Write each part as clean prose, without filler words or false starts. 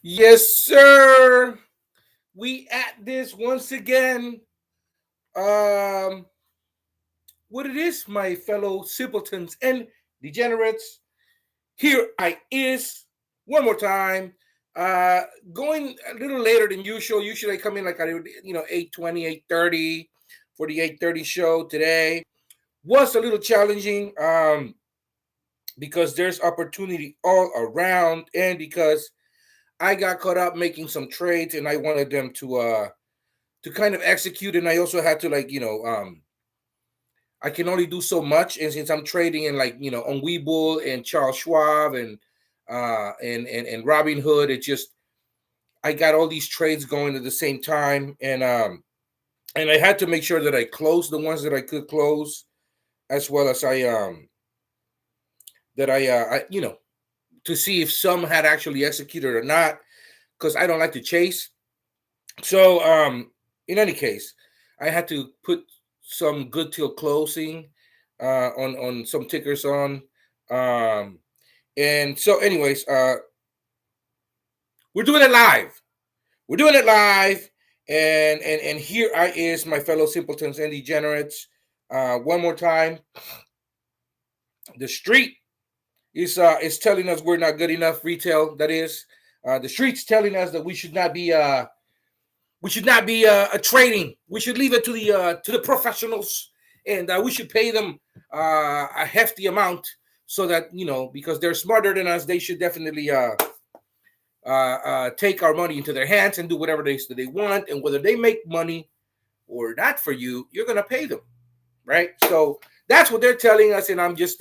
Yes, sir. We at this once again. Um, what it is, my fellow simpletons and degenerates. Here I is one more time. Uh, Going a little later than usual. Usually I come in like 8:20, 8:30 for the 8:30 show. Today was a little challenging. Because there's opportunity all around, and because I got caught up making some trades, and I wanted them to kind of execute, and I also had to I can only do so much, and since I'm trading in on Webull and Charles Schwab and Robin Hood, it just I got all these trades going at the same time, and I had to make sure that I closed the ones that I could close, as well as I to see if some had actually executed or not, because I don't like to chase. So in any case, I had to put some good till closing on some tickers on. Um, and so, anyways, we're doing it live. We're doing it live, and here I is, my fellow simpletons and degenerates. One more time, the street is telling us we're not good enough. Retail, that is, the street's telling us that we should not be trading. We should leave it to the professionals, and we should pay them a hefty amount, so that because they're smarter than us, they should definitely take our money into their hands and do whatever they want. And whether they make money or not for you, you're gonna pay them, right? So that's what they're telling us, and I'm just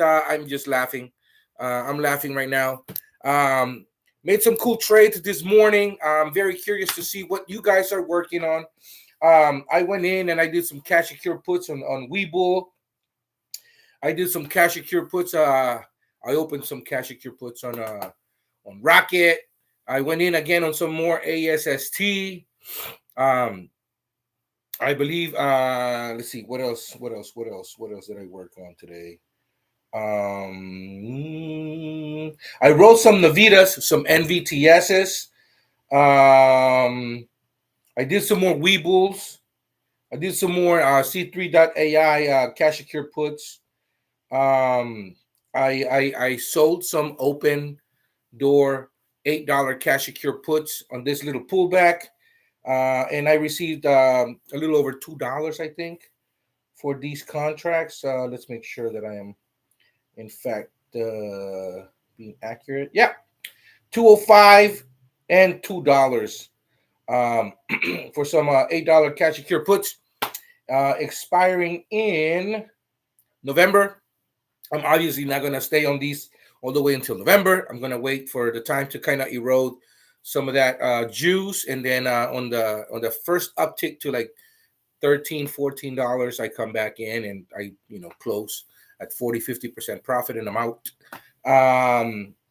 laughing. I'm laughing right now. Um, Made some cool trades this morning. I'm very curious to see what you guys are working on. I went in and I did some cash secure puts on Webull. I did some cash secure puts. I opened some cash secure puts on Rocket. I went in again on some more ASST. Um, I believe. Let's see. What else? What else? What else? What else did I work on today? I wrote some Nvidas, some NVTSs. I did some more Weebulls. I did some more C3.ai cash secure puts. Um, I sold some open door $8 cash secure puts on this little pullback, and I received a little over $2, I think, for these contracts. Let's make sure that I am, in fact, being accurate. Yeah, 205 and $2 for some $8 cash secure puts expiring in November. I'm obviously not going to stay on these all the way until November. I'm going to wait for the time to kind of erode some of that juice, and then on the first uptick to like $13, $14, I come back in and I close at 40-50% profit, and I'm out.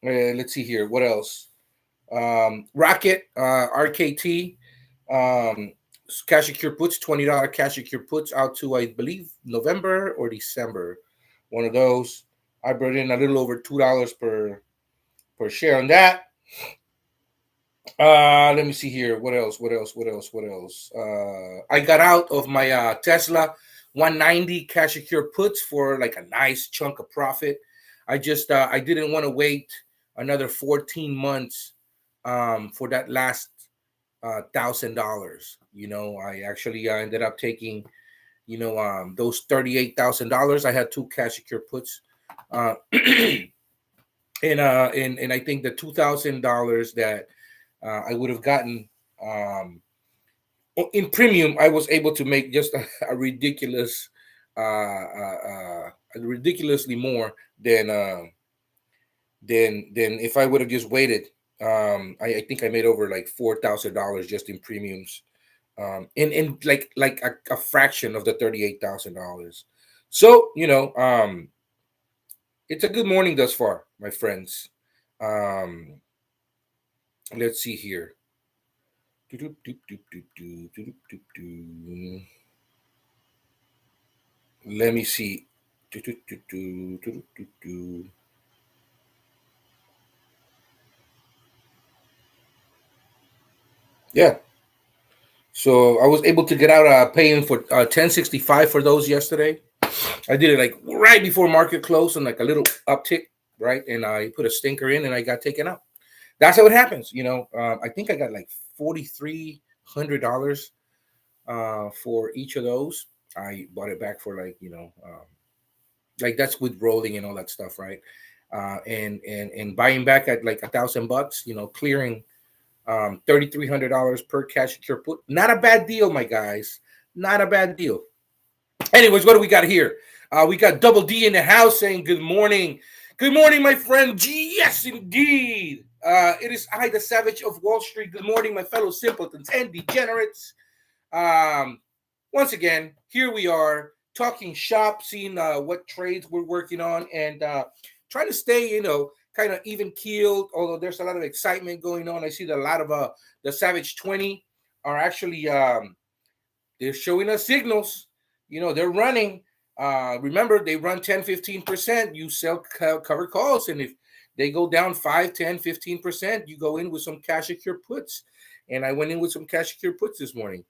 Let's see here, what else? Rocket, RKT, um, cash secure puts, $20 cash secure puts out to, I believe, November or December, one of those. I brought in a little over $2 per share on that. Let me see here. What else? What else? What else? What else? I got out of my Tesla 190 cash secure puts for like a nice chunk of profit. I didn't want to wait another 14 months for that last $1,000. I actually ended up taking those $38,000. I had two cash secure puts, uh, and I think the $2,000 that I would have gotten in premium, I was able to make just a ridiculous, ridiculously more than if I would have just waited. I think I made over like $4,000 just in premiums, in like a fraction of the $38,000. So it's a good morning thus far, my friends. Um, let's see here. Let me see. Yeah. So I was able to get out paying for 1065 for those yesterday. I did it like right before market close and like a little uptick, right? And I put a stinker in and I got taken out. That's how it happens, you know. I think I got like $4,300 for each of those. I bought it back for like that's with rolling and all that stuff, right? And buying back at like $1,000, you know, clearing $3,300 per cash secure put. Not a bad deal, my guys. Not a bad deal. Anyways, what do we got here? We got Double D in the house saying good morning. Good morning, my friend. Yes, indeed. It is I, the Savage of Wall Street. Good morning, my fellow simpletons and degenerates. Um, Once again, here we are talking shop, seeing what trades we're working on, and trying to stay, you know, kind of even keeled. Although there's a lot of excitement going on, I see that a lot of the Savage 20 are actually they're showing us signals. You know, they're running. Remember, they run 10-15%. You sell cover calls, and if they go down 5-10-15%, you go in with some cash secure puts. And I went in with some cash secure puts this morning.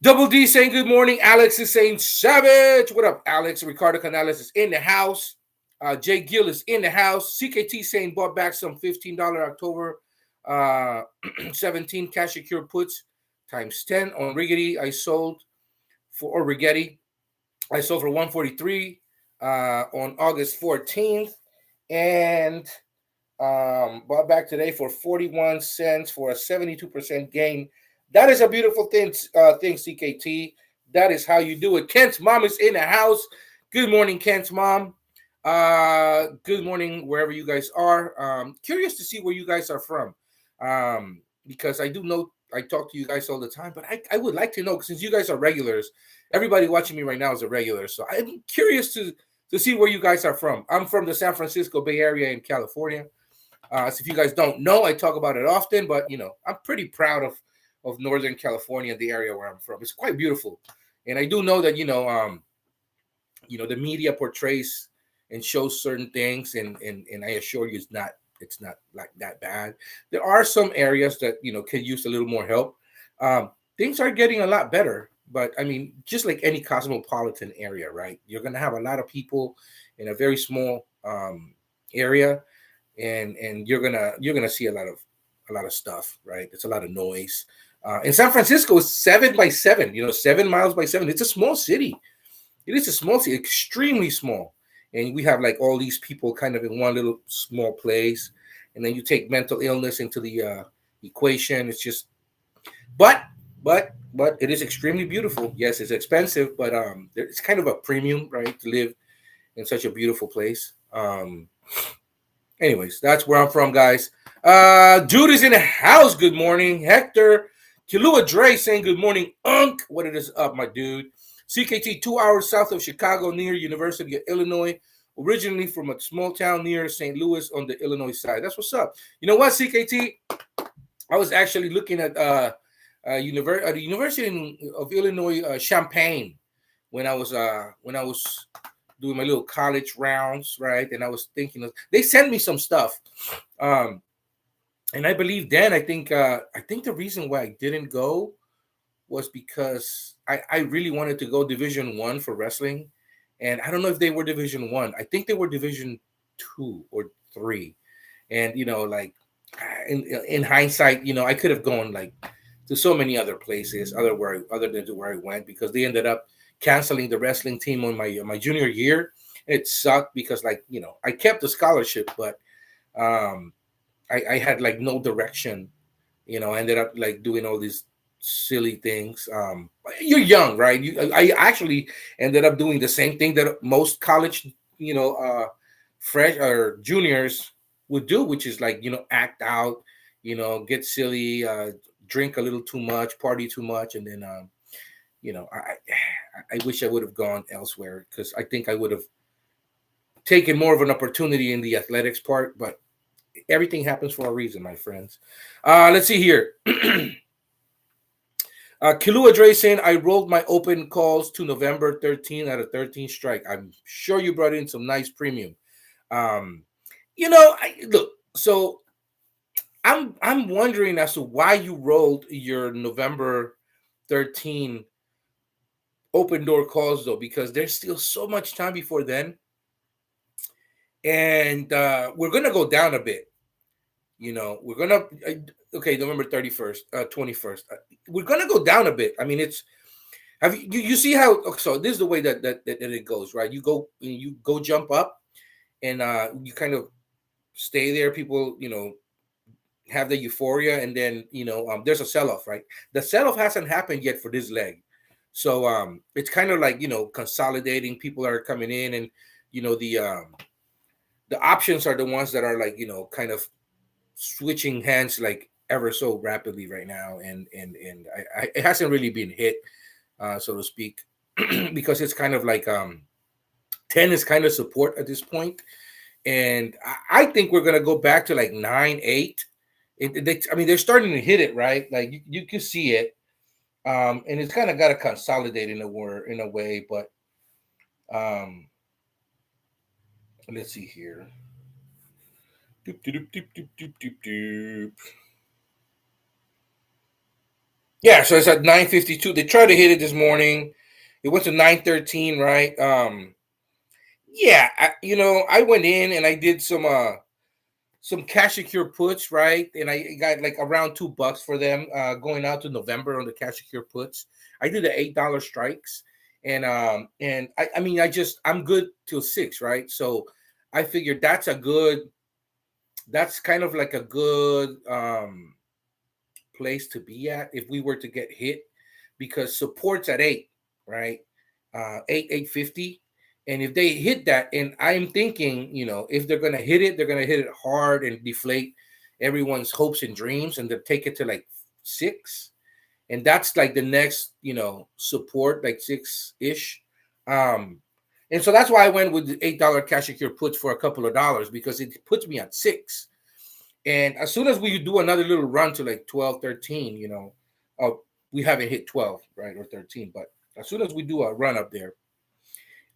Double D saying good morning. Alex is saying Savage. What up, Alex? Ricardo Canales is in the house. Jay Gill is in the house. CKT saying bought back some $15 October 17 cash secure puts times 10 on Rigetti. I sold for Rigetti. I sold for 143 on August 14th and bought back today for 41 cents for a 72% gain. That is a beautiful thing, CKT. That is how you do it. Kent's mom is in the house. Good morning, Kent's mom. Good morning, wherever you guys are. Curious to see where you guys are from. Because I do know I talk to you guys all the time, but I would like to know, since you guys are regulars, everybody watching me right now is a regular. So I'm curious to see where you guys are from. I'm from the San Francisco Bay Area in California. So if you guys don't know, I talk about it often, but you know, I'm pretty proud of Northern California, the area where I'm from. It's quite beautiful. And I do know that, the media portrays and shows certain things, and I assure you it's not like that bad. There are some areas that, you know, could use a little more help. Things are getting a lot better, but I mean, just like any cosmopolitan area, right? You're gonna have a lot of people in a very small area, and you're gonna see a lot of stuff, right? It's a lot of noise. And San Francisco is 7 by 7, 7 miles by 7. It's a small city. It is a small city, extremely small. And we have like all these people kind of in one little small place. And then you take mental illness into the equation. It's just, but, but it is extremely beautiful. Yes, it's expensive, but it's kind of a premium, right, to live in such a beautiful place. Anyways, that's where I'm from, guys. Jude is in the house. Good morning, Hector. Kilua Dre saying good morning, Unk. What it is up, my dude? CKT, 2 hours south of Chicago, near University of Illinois. Originally from a small town near St. Louis on the Illinois side. That's what's up. You know what, CKT? I was actually looking at the University of Illinois Champaign when I was doing my little college rounds, right? And I was thinking they sent me some stuff. And I believe then I think the reason why I didn't go was because I really wanted to go Division 1 for wrestling, and I don't know if they were Division 1. I think they were Division 2 or 3, and in hindsight, I could have gone like to so many other places other than to where I went, because they ended up canceling the wrestling team on my junior year. It sucked because I kept the scholarship, but I had like no direction. I ended up like doing all these silly things. You're young, right? I actually ended up doing the same thing that most college, fresh or juniors would do, which is like, act out, get silly, drink a little too much, party too much, and then I wish I would have gone elsewhere, because I think I would have taken more of an opportunity in the athletics part, but everything happens for a reason, my friends. Let's see here. Kilua Dre saying, I rolled my open calls to November 13 at a 13 strike. I'm sure you brought in some nice premium. Look, so I'm wondering as to why you rolled your November 13 open door calls though, because there's still so much time before then, and we're gonna go down a bit. We're gonna okay, November 31st, 21st. We're gonna go down a bit. I mean, it's have you see how? Okay, so this is the way that it goes, right? You go jump up, and you kind of stay there. People, have the euphoria, and then there's a sell off, right? The sell off hasn't happened yet for this leg, so it's kind of like consolidating. People are coming in, and the options are the ones that are like kind of switching hands like ever so rapidly right now, and it hasn't really been hit, so to speak, because it's kind of like 10 is kind of support at this point, and I think we're gonna go back to like 9-8. I mean, they're starting to hit it, right? Like you can see it, and it's kind of got to consolidate in a way. But let's see here. Doop, doop, doop, doop, doop, doop, doop. Yeah, so it's at 9:52. They tried to hit it this morning. It went to 9:13, right? Yeah, I went in and I did some cash secure puts, right? And I got like around $2 for them going out to November on the cash secure puts. I did the $8 strikes, and I mean I'm good till 6, right? So I figured that's kind of like a good place to be at if we were to get hit, because support's at 8, right? 850. And if they hit that, and I'm thinking, if they're gonna hit it, they're gonna hit it hard and deflate everyone's hopes and dreams, and they'll take it to like 6. And that's like the next, support, like 6-ish. And so that's why I went with the $8 cash secure puts for a couple of dollars, because it puts me at 6. And as soon as we do another little run to like 12, 13, we haven't hit 12, right, or 13, but as soon as we do a run up there,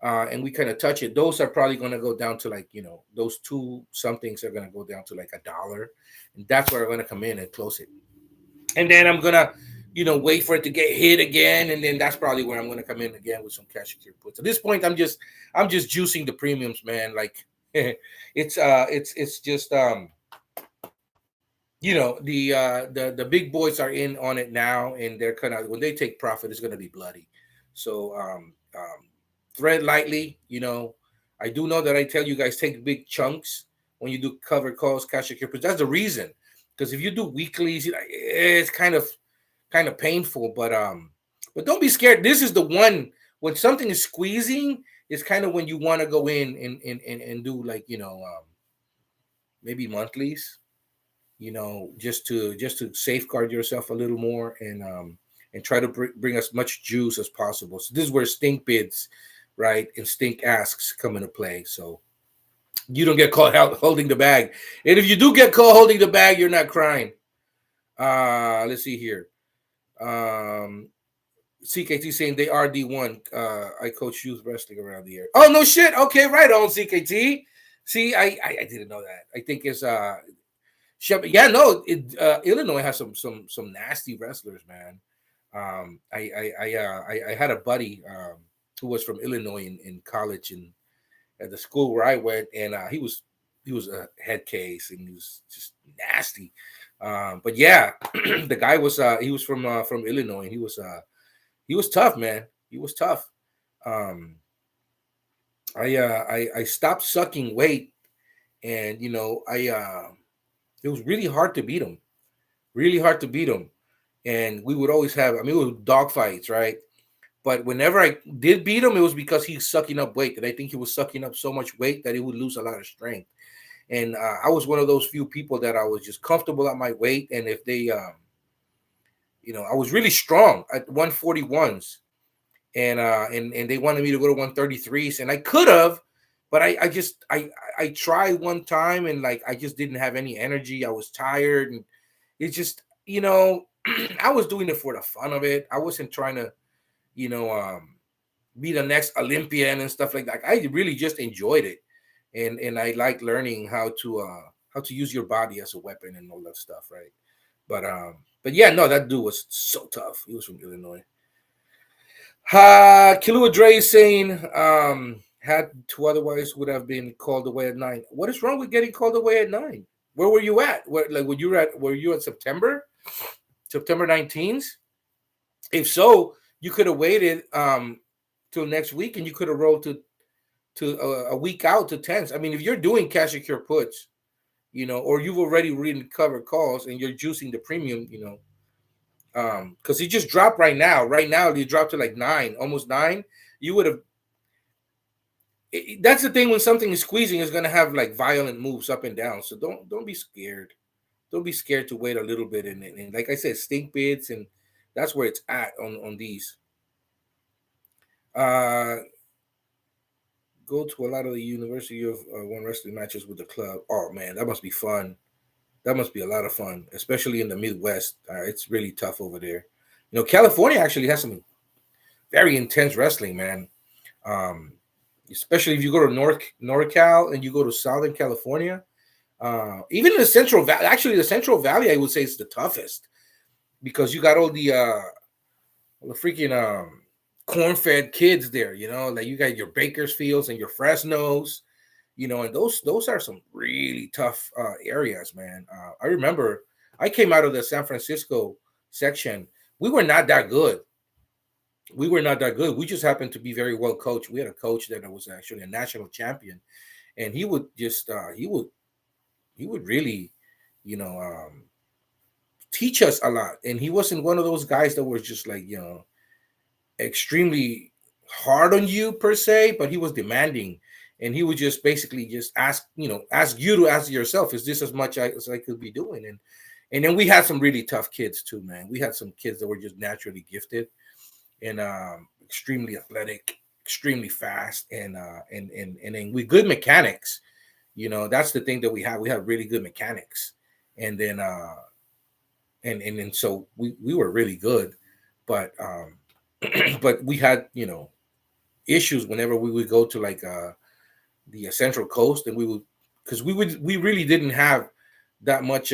and we kind of touch it, those are probably going to go down to like, those two somethings are going to go down to like $1. And that's where I'm going to come in and close it. And then I'm going to, wait for it to get hit again. And then that's probably where I'm going to come in again with some cash secure puts. At this point, I'm just juicing the premiums, man. Like it's just, the big boys are in on it now, and they're kind of, when they take profit, it's going to be bloody. So thread lightly. I do know that I tell you guys take big chunks when you do covered calls, cash secure puts. That's the reason, because if you do weeklies, it's kind of painful. But don't be scared. This is the one when something is squeezing. It's kind of when you want to go in and do like maybe monthlies. Just to safeguard yourself a little more, and try to bring as much juice as possible. So this is where stink bids, right, and stink asks come into play. So you don't get caught out holding the bag. And if you do get caught holding the bag, you're not crying. Let's see here. CKT saying they are D1. I coach youth wrestling around the area. Oh, no shit. Okay, right on, CKT. See, I didn't know that. I think it's yeah, no, Illinois has some nasty wrestlers, man. I had a buddy who was from Illinois in college, and at the school where I went, and he was a head case, and he was just nasty. But yeah, the guy was he was from Illinois, and he was tough, man. He was tough. I stopped sucking weight, and it was really hard to beat him. Really hard to beat him. And we would always have, it was dog fights, right? But whenever I did beat him, it was because he's sucking up weight. And I think he was sucking up so much weight that he would lose a lot of strength. And I was one of those few people that I was just comfortable at my weight. And if they, I was really strong at 141s. And they wanted me to go to 133s. And I could have, but I tried one time, and like I just didn't have any energy. I was tired, and it just I was doing it for the fun of it. I wasn't trying to be the next Olympian and stuff like that. I really just enjoyed it, and I like learning how how to use your body as a weapon and all that stuff, right? But yeah, no, that dude was so tough. He was from Illinois. Kilua Dre is saying, had to otherwise would have been called away at 9. What is wrong with getting called away at 9? Where were you at? Were you at September 19th? If so, you could have waited till next week, and you could have rolled to a week out to 10s. I mean, if you're doing cash secure puts, or you've already written covered calls and you're juicing the premium, because he just dropped right now. Right now, he dropped to like 9, almost 9. You would have. That's the thing, when something is squeezing, it's gonna have like violent moves up and down. So don't be scared. Don't be scared to wait a little bit, and like I said, stink bids, and that's where it's at on these. Go to a lot of the University of One wrestling matches with the club. Oh man, that must be fun. That must be a lot of fun, especially in the Midwest. It's really tough over there. California actually has some very intense wrestling, man. Especially if you go to NorCal and you go to Southern California. Even in the Central Valley, actually the Central Valley, I would say, is the toughest, because you got all the freaking corn-fed kids there. Like you got your Bakersfields and your Fresnos. And those are some really tough areas, man. I remember I came out of the San Francisco section. We were not that good. We just happened to be very well coached. We had a coach that was actually a national champion, and he would just he would really, teach us a lot. And he wasn't one of those guys that was just like, extremely hard on you per se, but he was demanding. And he would just basically just ask you to ask yourself, is this as much as I could be doing? And then we had some really tough kids too, man. We had some kids that were just naturally gifted and extremely athletic, extremely fast, and then with good mechanics. That's the thing that we have. We have really good mechanics, and then and so we were really good, but but we had issues whenever we would go to like the Central Coast, and we really didn't have that much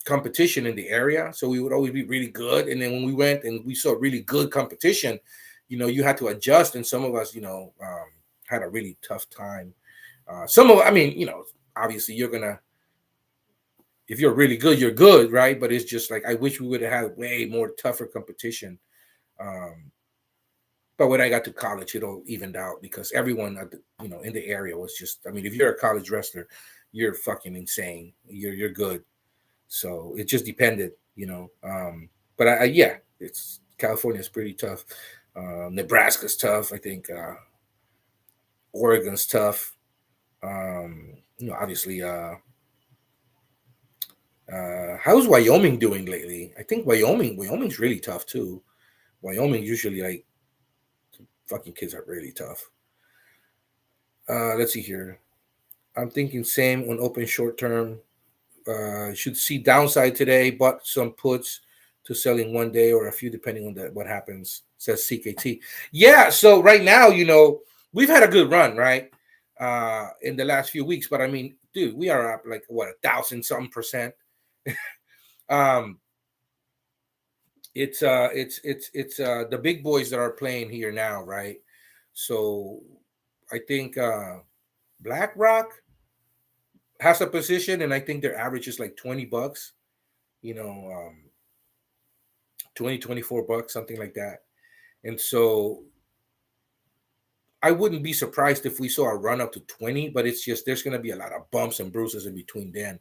competition in the area, so we would always be really good. And then when we went and we saw really good competition, you had to adjust, and some of us had a really tough time. Obviously if you're really good, you're good, right? But it's just like, I wish we would have had way more tougher competition. But when I got to college, it all evened out, because everyone at in the area was just, if you're a college wrestler, you're fucking insane. You're good. So it just depended, But yeah, it's California's pretty tough. Nebraska's tough. I think Oregon's tough. Obviously, how's Wyoming doing lately? I think Wyoming's really tough too. Wyoming usually, like, fucking kids are really tough. Let's see here. I'm thinking same on open short term. Should see downside today, but some puts to selling one day or a few, depending on what happens, says CKT. Yeah, so right now, we've had a good run, right? In the last few weeks, but dude, we are up like 1,000-something%. It's the big boys that are playing here now, right? So I think BlackRock has a position, and I think their average is like $20, 24 bucks, something like that. And so I wouldn't be surprised if we saw a run up to 20, but it's just, there's going to be a lot of bumps and bruises in between then.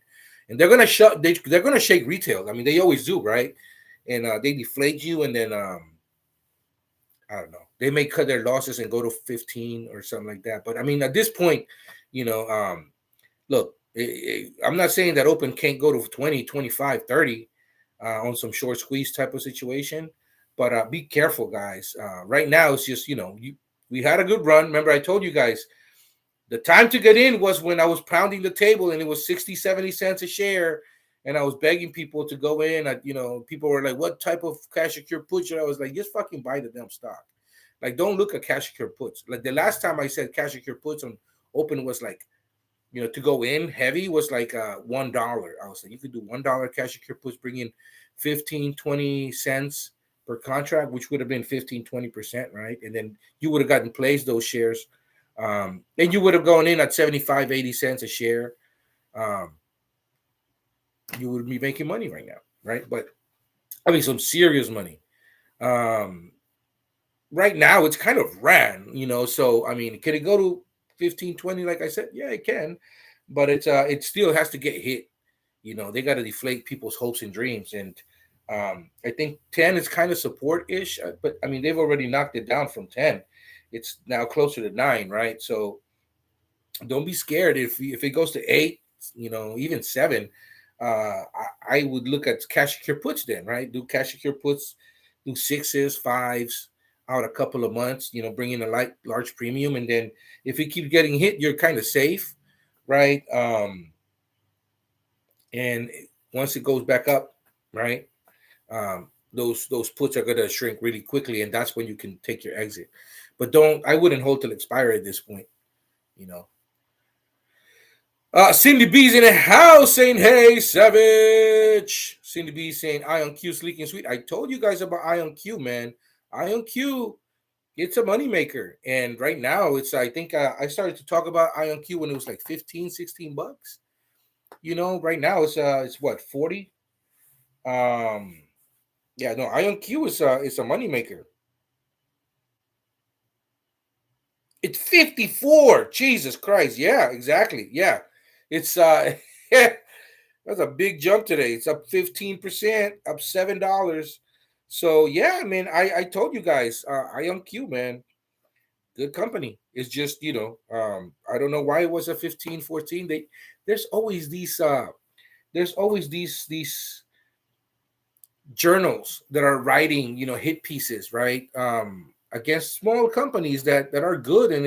And they're going to they're going to shake retail. They always do, right? And they deflate you, and then I don't know, they may cut their losses and go to 15 or something like that. But at this point, look, I'm not saying that open can't go to 20, 25, 30 on some short squeeze type of situation, but be careful, guys. Right now, it's just, we had a good run. Remember, I told you guys, the time to get in was when I was pounding the table and it was 60, 70 cents a share, and I was begging people to go in. People were like, what type of cash secure put should I was like, just fucking buy the damn stock. Like, don't look at cash secure puts. Like, the last time I said cash secure puts on open was like to go in heavy was like $1. I was like, you could do $1 cash secure puts, bring in 15-20 cents per contract, which would have been 15-20%, right? And then you would have gotten placed those shares. And you would have gone in at 75-80 cents a share. Um, you would be making money right now, right? But I mean, some serious money. Um, right now, it's kind of ran. So I mean, can it go to 15-20? Like I said, yeah, it can, but it still has to get hit. They got to deflate people's hopes and dreams, and I think 10 is kind of support-ish, but I mean they've already knocked it down from 10. It's now closer to 9, right? So don't be scared if it goes to 8, even 7. I would look at cash secure puts then, right? Do cash secure puts, do sixes, fives out a couple of months, bring in a large premium, and then if it keeps getting hit, you're kind of safe, right? And once it goes back up, right? Those puts are gonna shrink really quickly, and that's when you can take your exit. But I wouldn't hold till expire at this point, you know. Cindy B's in the house saying, "Hey, Savage." Cindy B saying, "Ion Q's leaking sweet." I told you guys about Ion Q, man. Ion Q, it's a moneymaker, and right now I think I started to talk about Ion Q when it was like 15, $16. Right now it's what, 40. Yeah, no, Ion Q is a moneymaker. It's 54. Jesus Christ. Yeah, exactly. Yeah. It's yeah, that's a big jump today. It's up 15%, up $7. So yeah, I mean, I told you guys, Ion Q, man, good company. It's just, I don't know why it was a 15, 14. There's always these journals that are writing, hit pieces, right? Against small companies that are good, and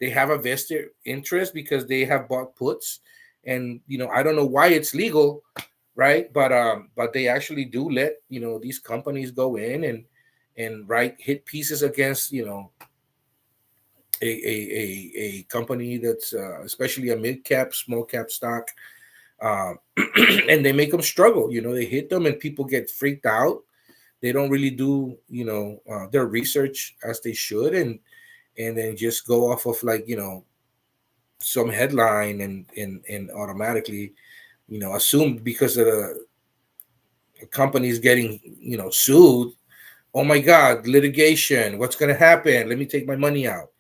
they have a vested interest because they have bought puts, and I don't know why it's legal, right? But they actually do let these companies go in and write hit pieces against a company that's especially a mid cap, small cap stock, um, and they make them struggle. They hit them, and people get freaked out. They don't really do their research as they should, and then just go off of like some headline and automatically assume because of the company's getting sued. Oh my God, litigation! What's going to happen? Let me take my money out,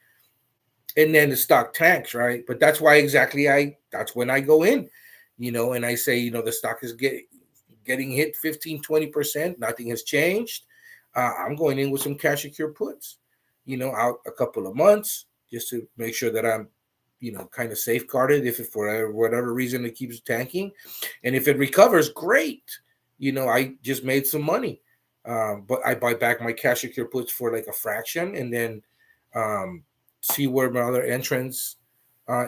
and then the stock tanks, right? But that's why exactly that's when I go in, and I say the stock is getting hit 15-20%. Nothing has changed. I'm going in with some cash secure puts, out a couple of months just to make sure that I'm, kind of safeguarded if it, for whatever reason it keeps tanking. And if it recovers, great. I just made some money. But I buy back my cash secure puts for like a fraction, and then see where my other entrance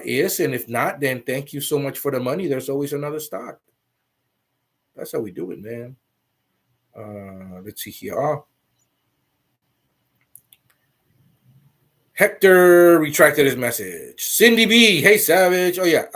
is. And if not, then thank you so much for the money. There's always another stock. That's how we do it, man. Let's see here. Hector retracted his message. Cindy B, hey Savage. Oh yeah.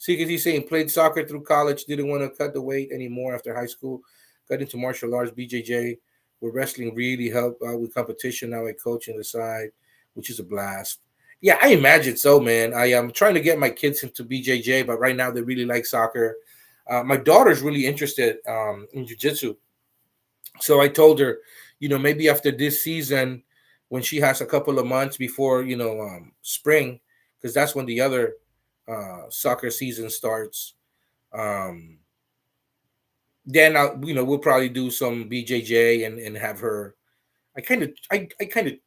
CKT saying played soccer through college, didn't want to cut the weight anymore after high school. Got into martial arts, BJJ. Where wrestling really helped with competition. Now I coach on the side, which is a blast. Yeah, I imagine so, man. I am trying to get my kids into BJJ, but right now they really like soccer. My daughter's really interested in jiu-jitsu. So I told her, maybe after this season, when she has a couple of months before, spring, because that's when the other soccer season starts. Um, then we'll probably do some BJJ and have her. I kind of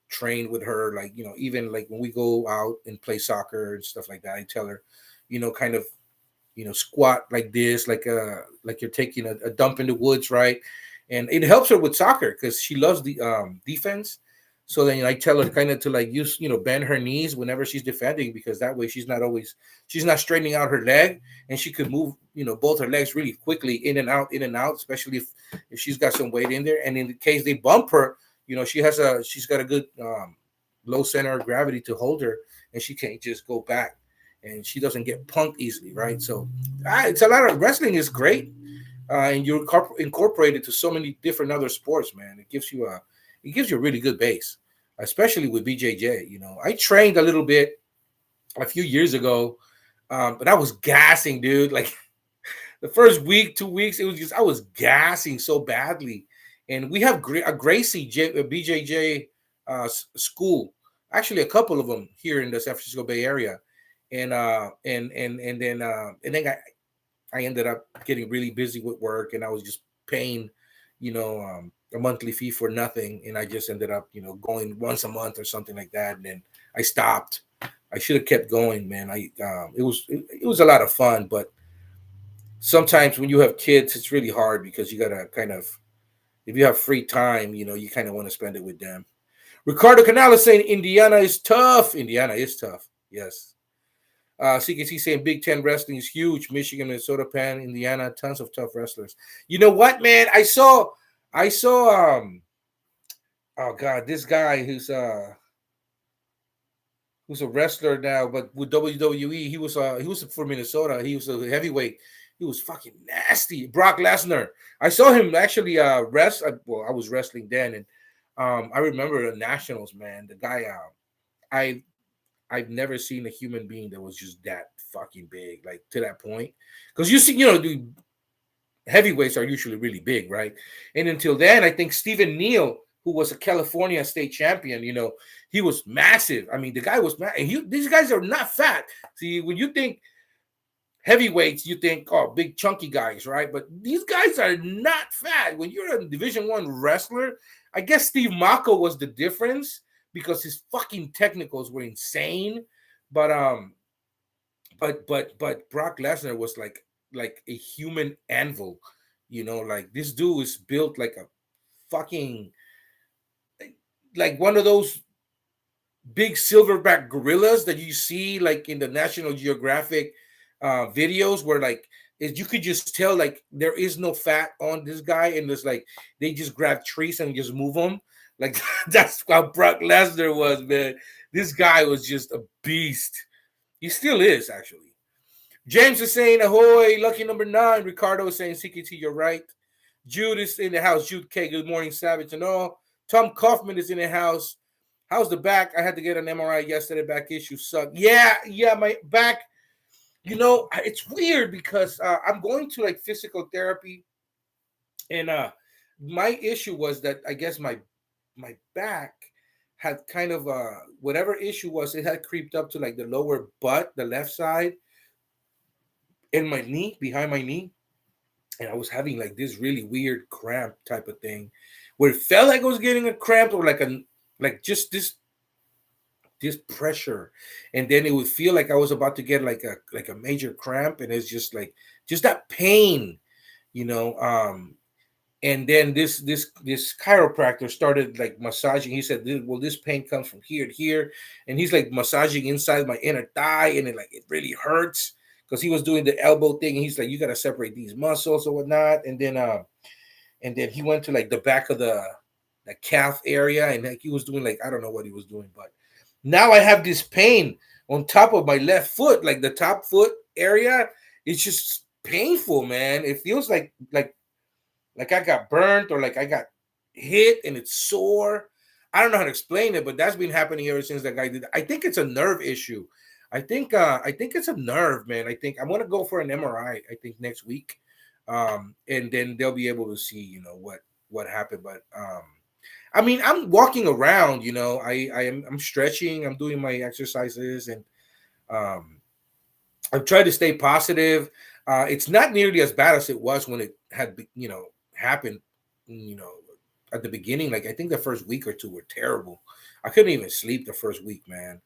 train with her, like, even like when we go out and play soccer and stuff like that. I tell her, kind of squat like this, like you're taking a dump in the woods, right? And it helps her with soccer because she loves the defense. So then I tell her kind of to like use, bend her knees whenever she's defending, because that way she's not straightening out her leg, and she could move, both her legs really quickly in and out, especially if she's got some weight in there. And in the case they bump her, she's got a good low center of gravity to hold her, and she can't just go back. and she doesn't get punked easily, right? So it's a lot of wrestling is great, and you're incorporated to so many different other sports, man. It gives you a really good base, especially with BJJ. I trained a little bit a few years ago, but I was gassing, dude. Like the first week, 2 weeks, it was just I was gassing so badly. And we have a BJJ school, actually a couple of them here in the San Francisco Bay Area, and then I ended up getting really busy with work, and I was just paying, a monthly fee for nothing, and I just ended up, going once a month or something like that, and then I stopped. I should have kept going, man. It was a lot of fun, but sometimes when you have kids, it's really hard because you gotta kind of, if you have free time, you kind of want to spend it with them. Ricardo Canales saying Indiana is tough. Indiana is tough. Yes. CKC saying Big Ten wrestling is huge. Michigan, Minnesota, Penn, Indiana, tons of tough wrestlers. You know what, man? I saw oh God, this guy who's a wrestler now, but with WWE, he was for Minnesota. He was a heavyweight. He was fucking nasty. Brock Lesnar. I saw him actually well, I was wrestling then, and I remember the Nationals, man. The guy, I I've never seen a human being that was just that fucking big, like to that point. Because you see, the heavyweights are usually really big, right? And until then, I think Stephen Neal, who was a California state champion, he was massive. I mean, the guy was massive. And these guys are not fat. See, when you think heavyweights, you think, oh, big chunky guys, right? But these guys are not fat. When you're a Division I wrestler, I guess Steve Mako was the difference because his fucking technicals were insane. But but Brock Lesnar was like a human anvil, like this dude is built like a fucking, like one of those big silverback gorillas that you see like in the National Geographic videos where like you could just tell like there is no fat on this guy, and it's like they just grab trees and just move them. Like that's how Brock Lesnar was, man. This guy was just a beast. He still is, actually. James is saying ahoy, lucky number 9. Ricardo is saying CKT, you're right. Jude is in the house. Jude K, good morning, Savage and all. Tom Kaufman is in the house. How's the back? I had to get an MRI yesterday. Back issue suck. Yeah, my back. It's weird because I'm going to like physical therapy, and my issue was that I guess my back had kind of whatever issue was, it had creeped up to like the lower butt, the left side, and my knee, behind my knee, and I was having like this really weird cramp type of thing, where it felt like I was getting a cramp or like just this pressure, and then it would feel like I was about to get like a major cramp, and it's just like just that pain, and then this chiropractor started like massaging. He said, well, this pain comes from here to here, and he's like massaging inside my inner thigh, and it really hurts because he was doing the elbow thing, and he's like, you got to separate these muscles or whatnot, and then he went to like the back of the calf area, and like he was doing like I don't know what he was doing, but now I have this pain on top of my left foot, like the top foot area. It's just painful, man. It feels like I got burnt or like I got hit and it's sore. I don't know how to explain it, but that's been happening ever since that guy did. I think it's a nerve issue. I think it's a nerve, man. I think I'm gonna go for an MRI. I think next week, and then they'll be able to see, what happened. But I mean, I'm walking around. I'm stretching. I'm doing my exercises, and I'm trying to stay positive. It's not nearly as bad as it was when it had, happened, at the beginning. Like I think the first week or two were terrible. I couldn't even sleep the first week, man,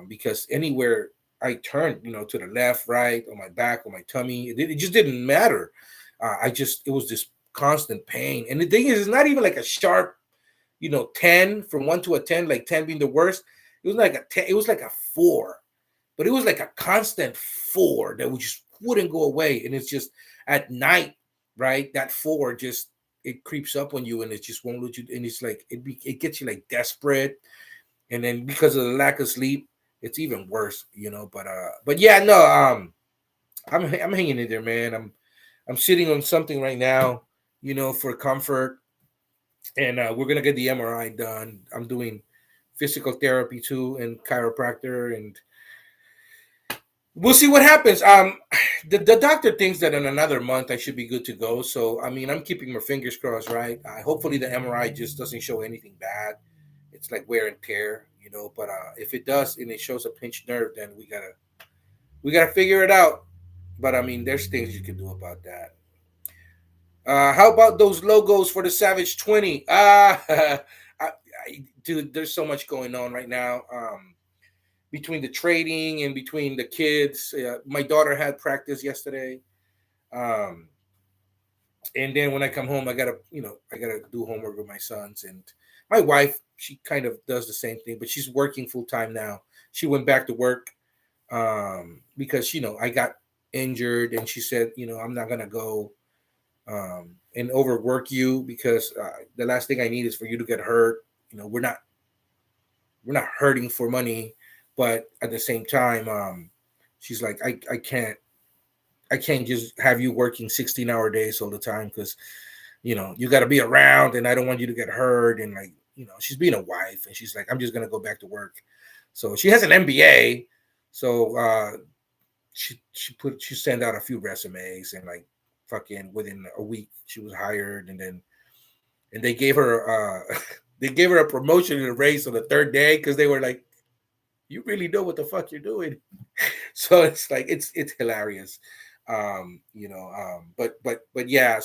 because anywhere I turned, to the left, right, on my back, on my tummy, it just didn't matter. It was this constant pain. And the thing is, it's not even like a sharp, 10 from 1 to a 10, like 10 being the worst. It was like a 10, it was like a 4, but it was like a constant 4 that just wouldn't go away. And it's just at night, right? That 4 just, it creeps up on you, and it just won't let you. And it's like, it gets you like desperate. And then because of the lack of sleep, it's even worse, but yeah, no, I'm hanging in there, man. I'm sitting on something right now, for comfort, and we're gonna get the MRI done. I'm doing physical therapy too, and chiropractor, and we'll see what happens. The doctor thinks that in another month I should be good to go. So I mean, I'm keeping my fingers crossed, right? Hopefully the MRI just doesn't show anything bad. It's like wear and tear, But if it does and it shows a pinched nerve, then we gotta figure it out. But I mean, there's things you can do about that. How about those logos for the Savage 20? Dude, there's so much going on right now. Between the trading and between the kids. My daughter had practice yesterday, um, and then when I come home, I gotta do homework with my sons, and my wife. She kind of does the same thing, but she's working full time now. She went back to work because I got injured, and she said, I'm not gonna go and overwork you because the last thing I need is for you to get hurt. We're not hurting for money, but at the same time, she's like, I can't just have you working 16-hour days all the time because you got to be around, and I don't want you to get hurt, and like she's being a wife, and she's like, I'm just gonna go back to work. So she has an MBA, so she sent out a few resumes, and like fucking within a week she was hired, and they gave her they gave her a promotion and a raise on the third day because they were like, you really know what the fuck you're doing. So it's like it's hilarious. But yeah,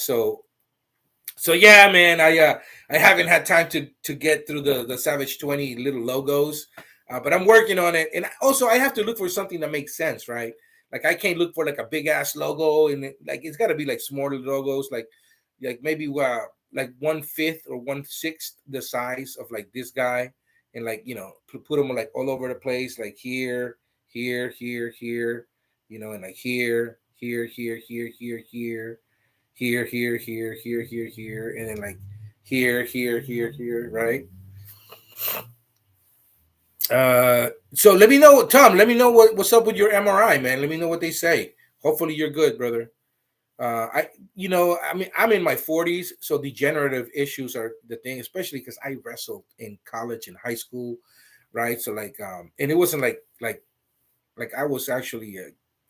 so yeah, man, I haven't had time to get through the Savage 20 little logos, but I'm working on it, and also I have to look for something that makes sense, right? Like I can't look for like a big ass logo, and like it's got to be like smaller logos, like maybe like 1/5 or 1/6 the size of like this guy, and like put them like all over the place, like here, here, here, here, and like here, here, here, here, here, here, here, here, here, here, here, here, and then like here, here, here, here, right? So let me know, Tom. Let me know what's up with your MRI, man. Let me know what they say. Hopefully you're good, brother. I mean, I'm in my 40s, so degenerative issues are the thing, especially because I wrestled in college and high school, right? So like, and it wasn't like I was actually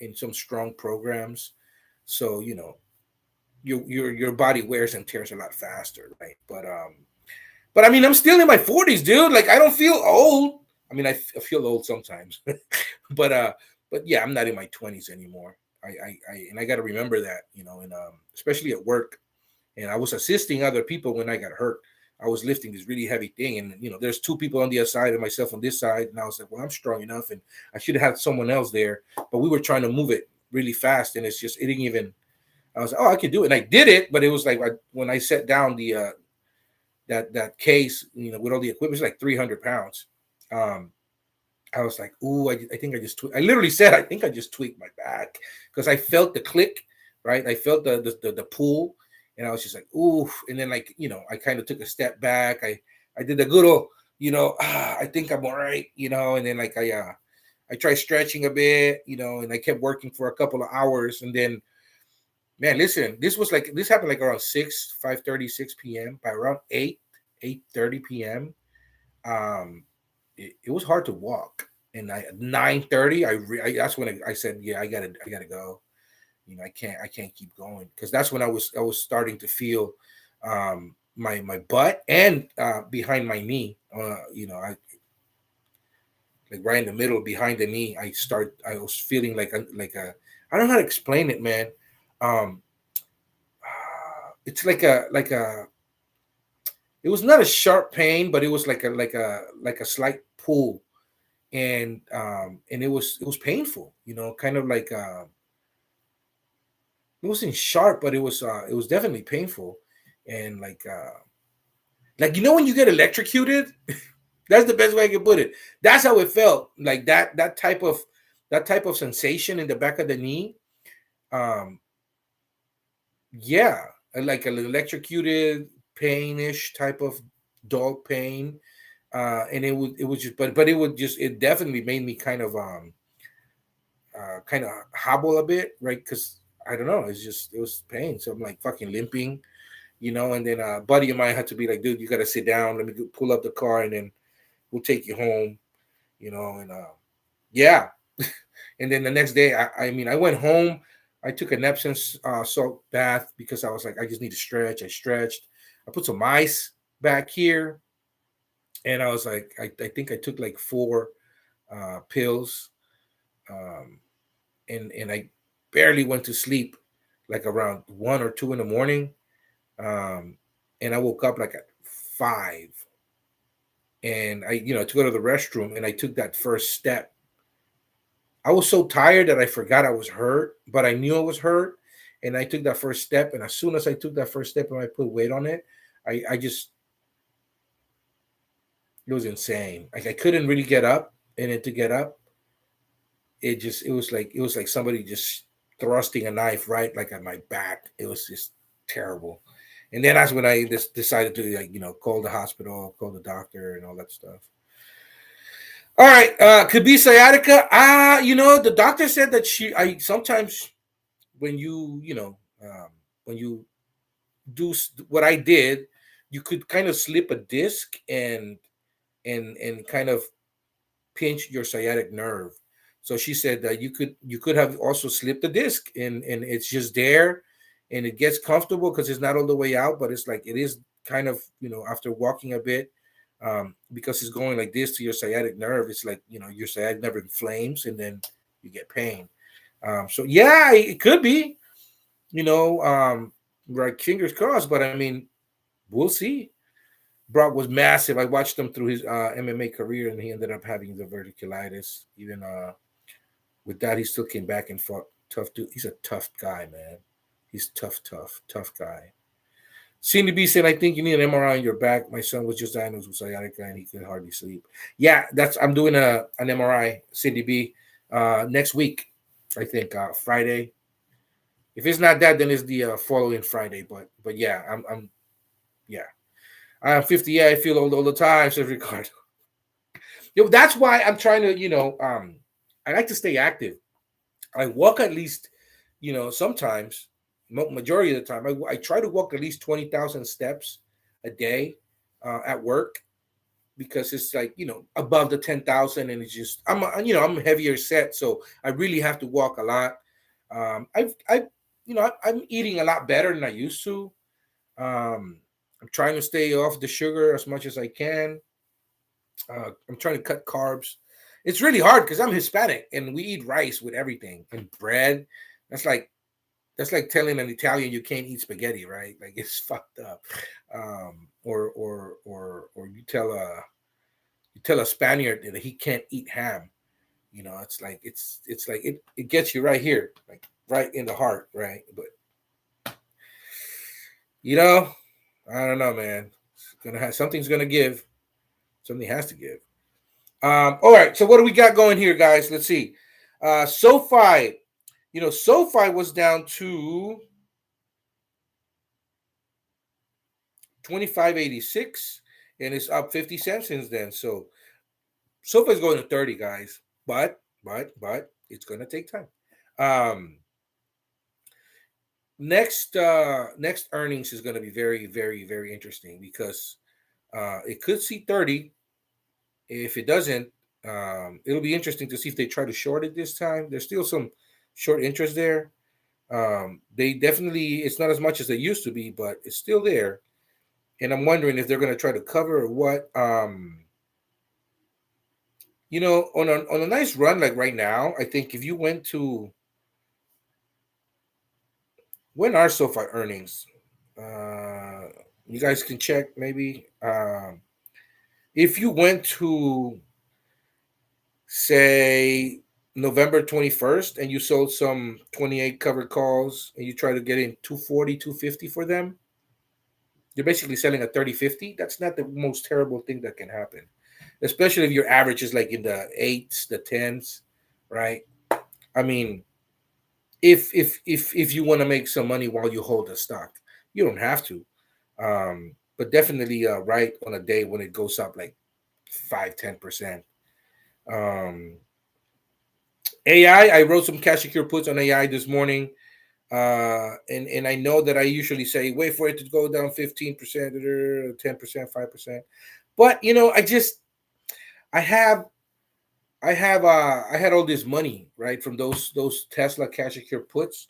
in some strong programs, so your body wears and tears a lot faster, right? But I mean, I'm still in my 40s, dude. Like, I don't feel old. I mean, I feel old sometimes, but yeah, I'm not in my 20s anymore. And I got to remember that, and especially at work. And I was assisting other people when I got hurt. I was lifting this really heavy thing, and there's two people on the other side and myself on this side, and I was like, well, I'm strong enough, and I should have had someone else there, but we were trying to move it really fast, and it didn't even. I was like, oh, I could do it, and I did it, but it was like when I set down the that case, with all the equipment, it's like 300 pounds. Um, I was like, ooh, I think I literally said, I think I just tweaked my back because I felt the click, right? I felt the pull, and I was just like, ooh. And then like, I kind of took a step back. I did a good old, I think I'm all right, and then like I tried stretching a bit, and I kept working for a couple of hours. And then, man, listen, this happened like around 5:30, 6 p.m. By around 8:30 p.m. It was hard to walk, and at 9:30 that's when I said, yeah, I gotta go. I can't keep going, because that's when I was starting to feel my butt and behind my knee, I like right in the middle behind the knee. I was feeling like a I don't know how to explain it, man. um it's like a it was not a sharp pain, but it was like a slight pull, and it was painful, kind of like it wasn't sharp, but it was definitely painful, and like when you get electrocuted. That's the best way I can put it. That's how it felt, like that type of sensation in the back of the knee. um yeah, like an electrocuted painish type of dull pain. And it was just, but it definitely made me kind of hobble a bit, right? Because I don't know, it was pain. So I'm like fucking limping, and then a buddy of mine had to be like, dude, you got to sit down. Let me pull up the car, and then we'll take you home, and yeah. And then the next day, I went home. I took an Epsom salt bath because I was like, I just need to stretch. I stretched. I put some ice back here, and I was like, I think I took like four pills, um, and I barely went to sleep, like around 1 or 2 in the morning, um, and I woke up like at 5, and to go to the restroom, and I took that first step. I was so tired that I forgot I was hurt, but I knew I was hurt. And I took that first step. And as soon as I took that first step and I put weight on it, I just, it was insane. Like I couldn't really get up. And then to get up, it was like somebody just thrusting a knife right like at my back. It was just terrible. And then that's when I just decided to like, call the hospital, call the doctor and all that stuff. All right, could be sciatica. The doctor said that I sometimes when when you do what I did, you could kind of slip a disc and kind of pinch your sciatic nerve. So she said that you could have also slipped the disc and it's just there, and it gets comfortable because it's not all the way out, but it's like it is kind of after walking a bit, because it's going like this to your sciatic nerve. It's like your sciatic nerve inflames and then you get pain. So yeah, it could be right, fingers crossed. But I mean, we'll see. Brock was massive. I watched him through his MMA career, and he ended up having the verticulitis. Even with that, he still came back and fought. Tough dude. He's a tough guy, man. He's tough guy. Cindy B said, "I think you need an MRI on your back. My son was just diagnosed with sciatica, and he could hardly sleep." Yeah, I'm doing an MRI, Cindy B, next week. I think Friday. If it's not that, then it's the following Friday. But yeah, I'm yeah. I'm 50. Yeah, I feel old all the time, says Ricardo. That's why I'm trying to, I like to stay active. I walk at least, sometimes, majority of the time, I try to walk at least 20,000 steps a day at work, because it's like, above the 10,000, and it's just, I'm heavier set. So I really have to walk a lot. I'm eating a lot better than I used to. I'm trying to stay off the sugar as much as I can. I'm trying to cut carbs. It's really hard because I'm Hispanic and we eat rice with everything and bread. That's like telling an Italian you can't eat spaghetti, right? Like it's fucked up. Or you tell a Spaniard that he can't eat ham. It's like it gets you right here, like right in the heart, right? But you know, I don't know, man. Something's gonna give. Something has to give. All right. So what do we got going here, guys? Let's see. SoFi, SoFi was down to 25.86, and it's up 50 cents since then. So SoFi is going to 30, guys. But it's gonna take time. Next earnings is going to be very, very, very interesting, because it could see 30. If it doesn't, it'll be interesting to see if they try to short it this time. There's still some short interest there. They definitely, it's not as much as they used to be, but it's still there. And I'm wondering if they're going to try to cover or what. On a nice run like right now, I think if you went to, when are SoFi earnings? You guys can check maybe. If you went to, say, November 21st, and you sold some 28 covered calls, and you try to get in 240, 250 for them, you're basically selling a 30.50. That's not the most terrible thing that can happen, especially if your average is like in the 8s, the 10s, right? I mean, if you want to make some money while you hold the stock, you don't have to. But definitely right on a day when it goes up like 5-10%. Um, AI, I wrote some cash secure puts on AI this morning. And I know that I usually say wait for it to go down 15%, 10%, 5%. But I have I had all this money, right, from those Tesla cash secure puts.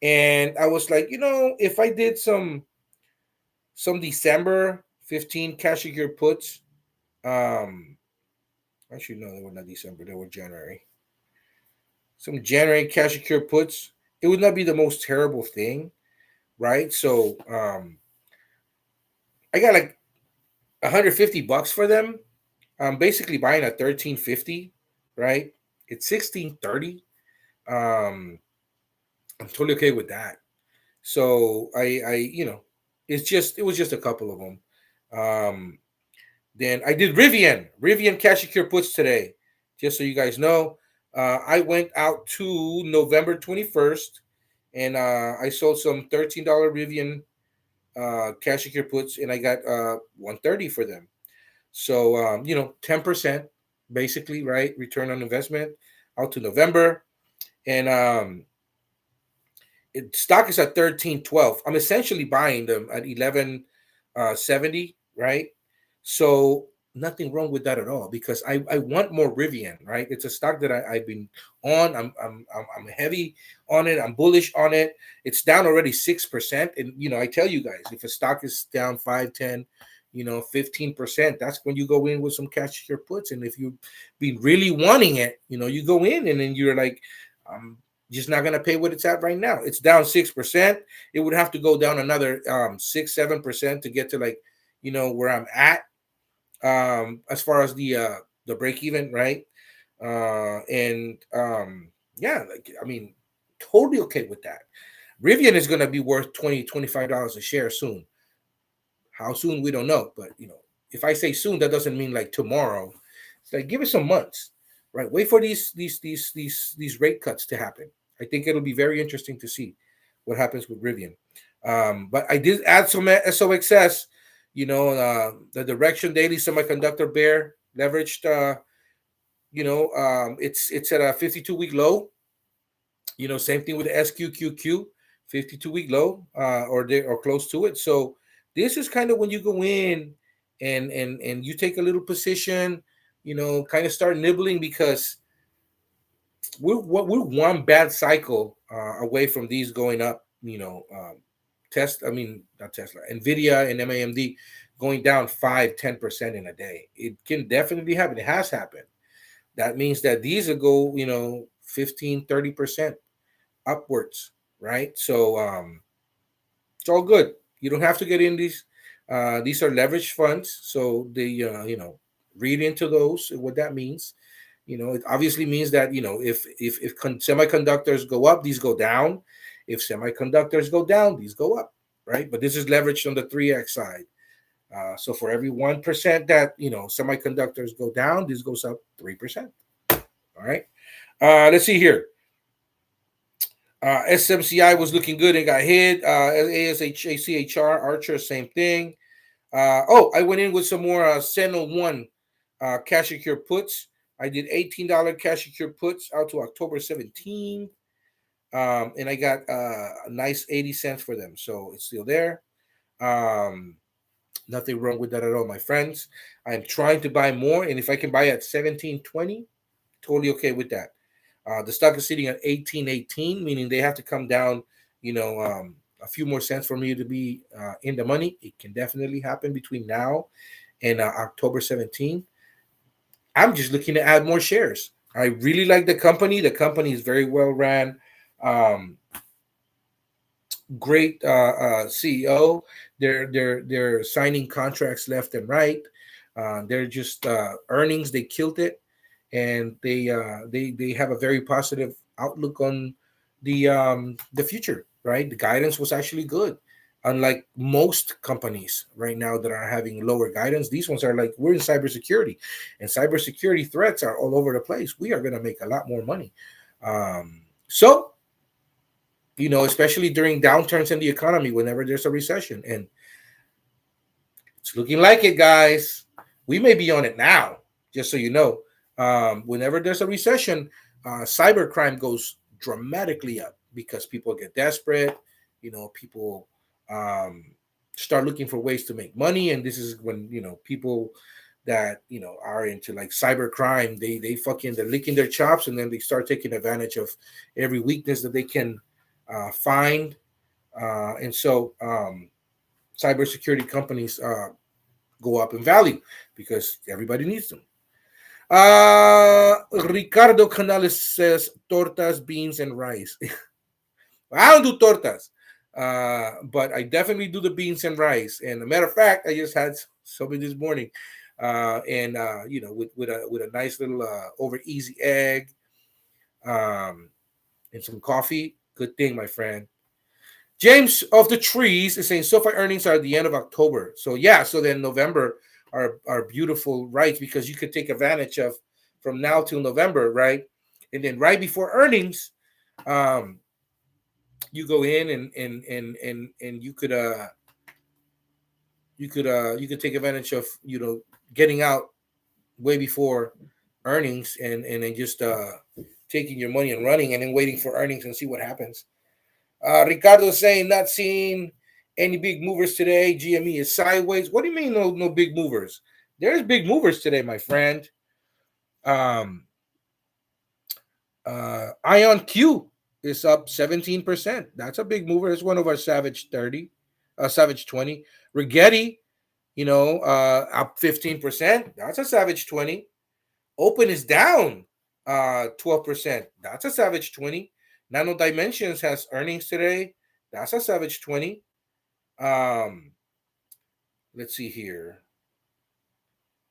And I was like, if I did some December 15 cash secure puts, um actually no, they were not December, they were January. Some January cash secure puts, it would not be the most terrible thing, right? So I got like $150 for them. I'm basically buying a 1350, right? It's 1630. Um, I'm totally okay with that. So it was just a couple of them. Um, then I did Rivian cash secure puts today. Just so you guys know, I went out to November 21st, and I sold some $13 Rivian cash secure puts, and I got 130 for them. So 10% basically, right? Return on investment out to November. And stock is at 13.12. I'm essentially buying them at 11.70, right? So nothing wrong with that at all, because I want more Rivian, right? It's a stock that I've been on. I'm heavy on it. I'm bullish on it. It's down already 6%. And I tell you guys, if a stock is down 5, 10, 15%, that's when you go in with some cash your puts. And if you've been really wanting it, you go in, and then you're like, I'm just not gonna pay what it's at right now. It's down 6%. It would have to go down another 6-7% to get to, like, where I'm at, as far as the break even, right? And yeah, like, I mean, totally okay with that. Rivian is going to be worth $20-$25 a share soon. How soon, we don't know, but if I say soon, that doesn't mean like tomorrow. It's like, give it some months, right? Wait for these rate cuts to happen. I think it'll be very interesting to see what happens with Rivian. But I did add some SOXS. The direction daily semiconductor bear leveraged. It's at a 52-week low. Same thing with the SQQQ, 52-week low, or close to it. So this is kind of when you go in and you take a little position, kind of start nibbling, because we're one bad cycle away from these going up. Not Tesla, Nvda and MAMD going down 5-10% in a day. It can definitely happen. It has happened. That means that these will go 15-30% upwards, right? So it's all good. You don't have to get in these. These are leveraged funds, so they read into those what that means. It obviously means that if semiconductors go up, these go down. If semiconductors go down, these go up, right? But this is leveraged on the 3x side. So for every 1% that semiconductors go down, this goes up 3%. All right. Let's see here. SMCI was looking good and got hit. ASHACHR Archer, same thing. I went in with some more Sentinel 1 cash secure puts. I did $18 cash secure puts out to October 17. And I got a nice 80 cents for them. So it's still there. Nothing wrong with that at all, my friends. I'm trying to buy more. And if I can buy at 17.20, totally okay with that. The stock is sitting at 18.18, meaning they have to come down, a few more cents for me to be in the money. It can definitely happen between now and October 17. I'm just looking to add more shares. I really like the company. The company is very well ran. Great CEO. They're signing contracts left and right. They're just earnings. They killed it, and they have a very positive outlook on the future. Right, the guidance was actually good. Unlike most companies right now that are having lower guidance, these ones are like, we're in cybersecurity, and cybersecurity threats are all over the place. We are going to make a lot more money. So, especially during downturns in the economy, whenever there's a recession, and it's looking like it, guys. We may be on it now, just so you know. Whenever there's a recession, cybercrime goes dramatically up because people get desperate. People um, start looking for ways to make money, and this is when people that are into like cybercrime, they fucking they're licking their chops, and then they start taking advantage of every weakness that they can find, and so cybersecurity companies go up in value because everybody needs them. Ricardo Canales says tortas, beans, and rice. I don't do tortas, but I definitely do the beans and rice. And a matter of fact, I just had some this morning, and with a nice little over easy egg, um, and some coffee. Good thing, my friend. James of the Trees is saying SoFi earnings are at the end of October. So yeah, so then November are beautiful rights because you could take advantage of from now till November, right? And then right before earnings, um, you go in and you could take advantage of getting out way before earnings and then just taking your money and running and then waiting for earnings and see what happens. Ricardo is saying not seeing any big movers today. GME is sideways. What do you mean no big movers? There's big movers today, my friend. Um, Ion Q is up 17%. That's a big mover. It's one of our Savage 30, Savage 20. Rigetti, up 15%. That's a Savage 20. Open is down 12%. That's a Savage 20. Nano Dimensions has earnings today. That's a Savage 20. Um, let's see here.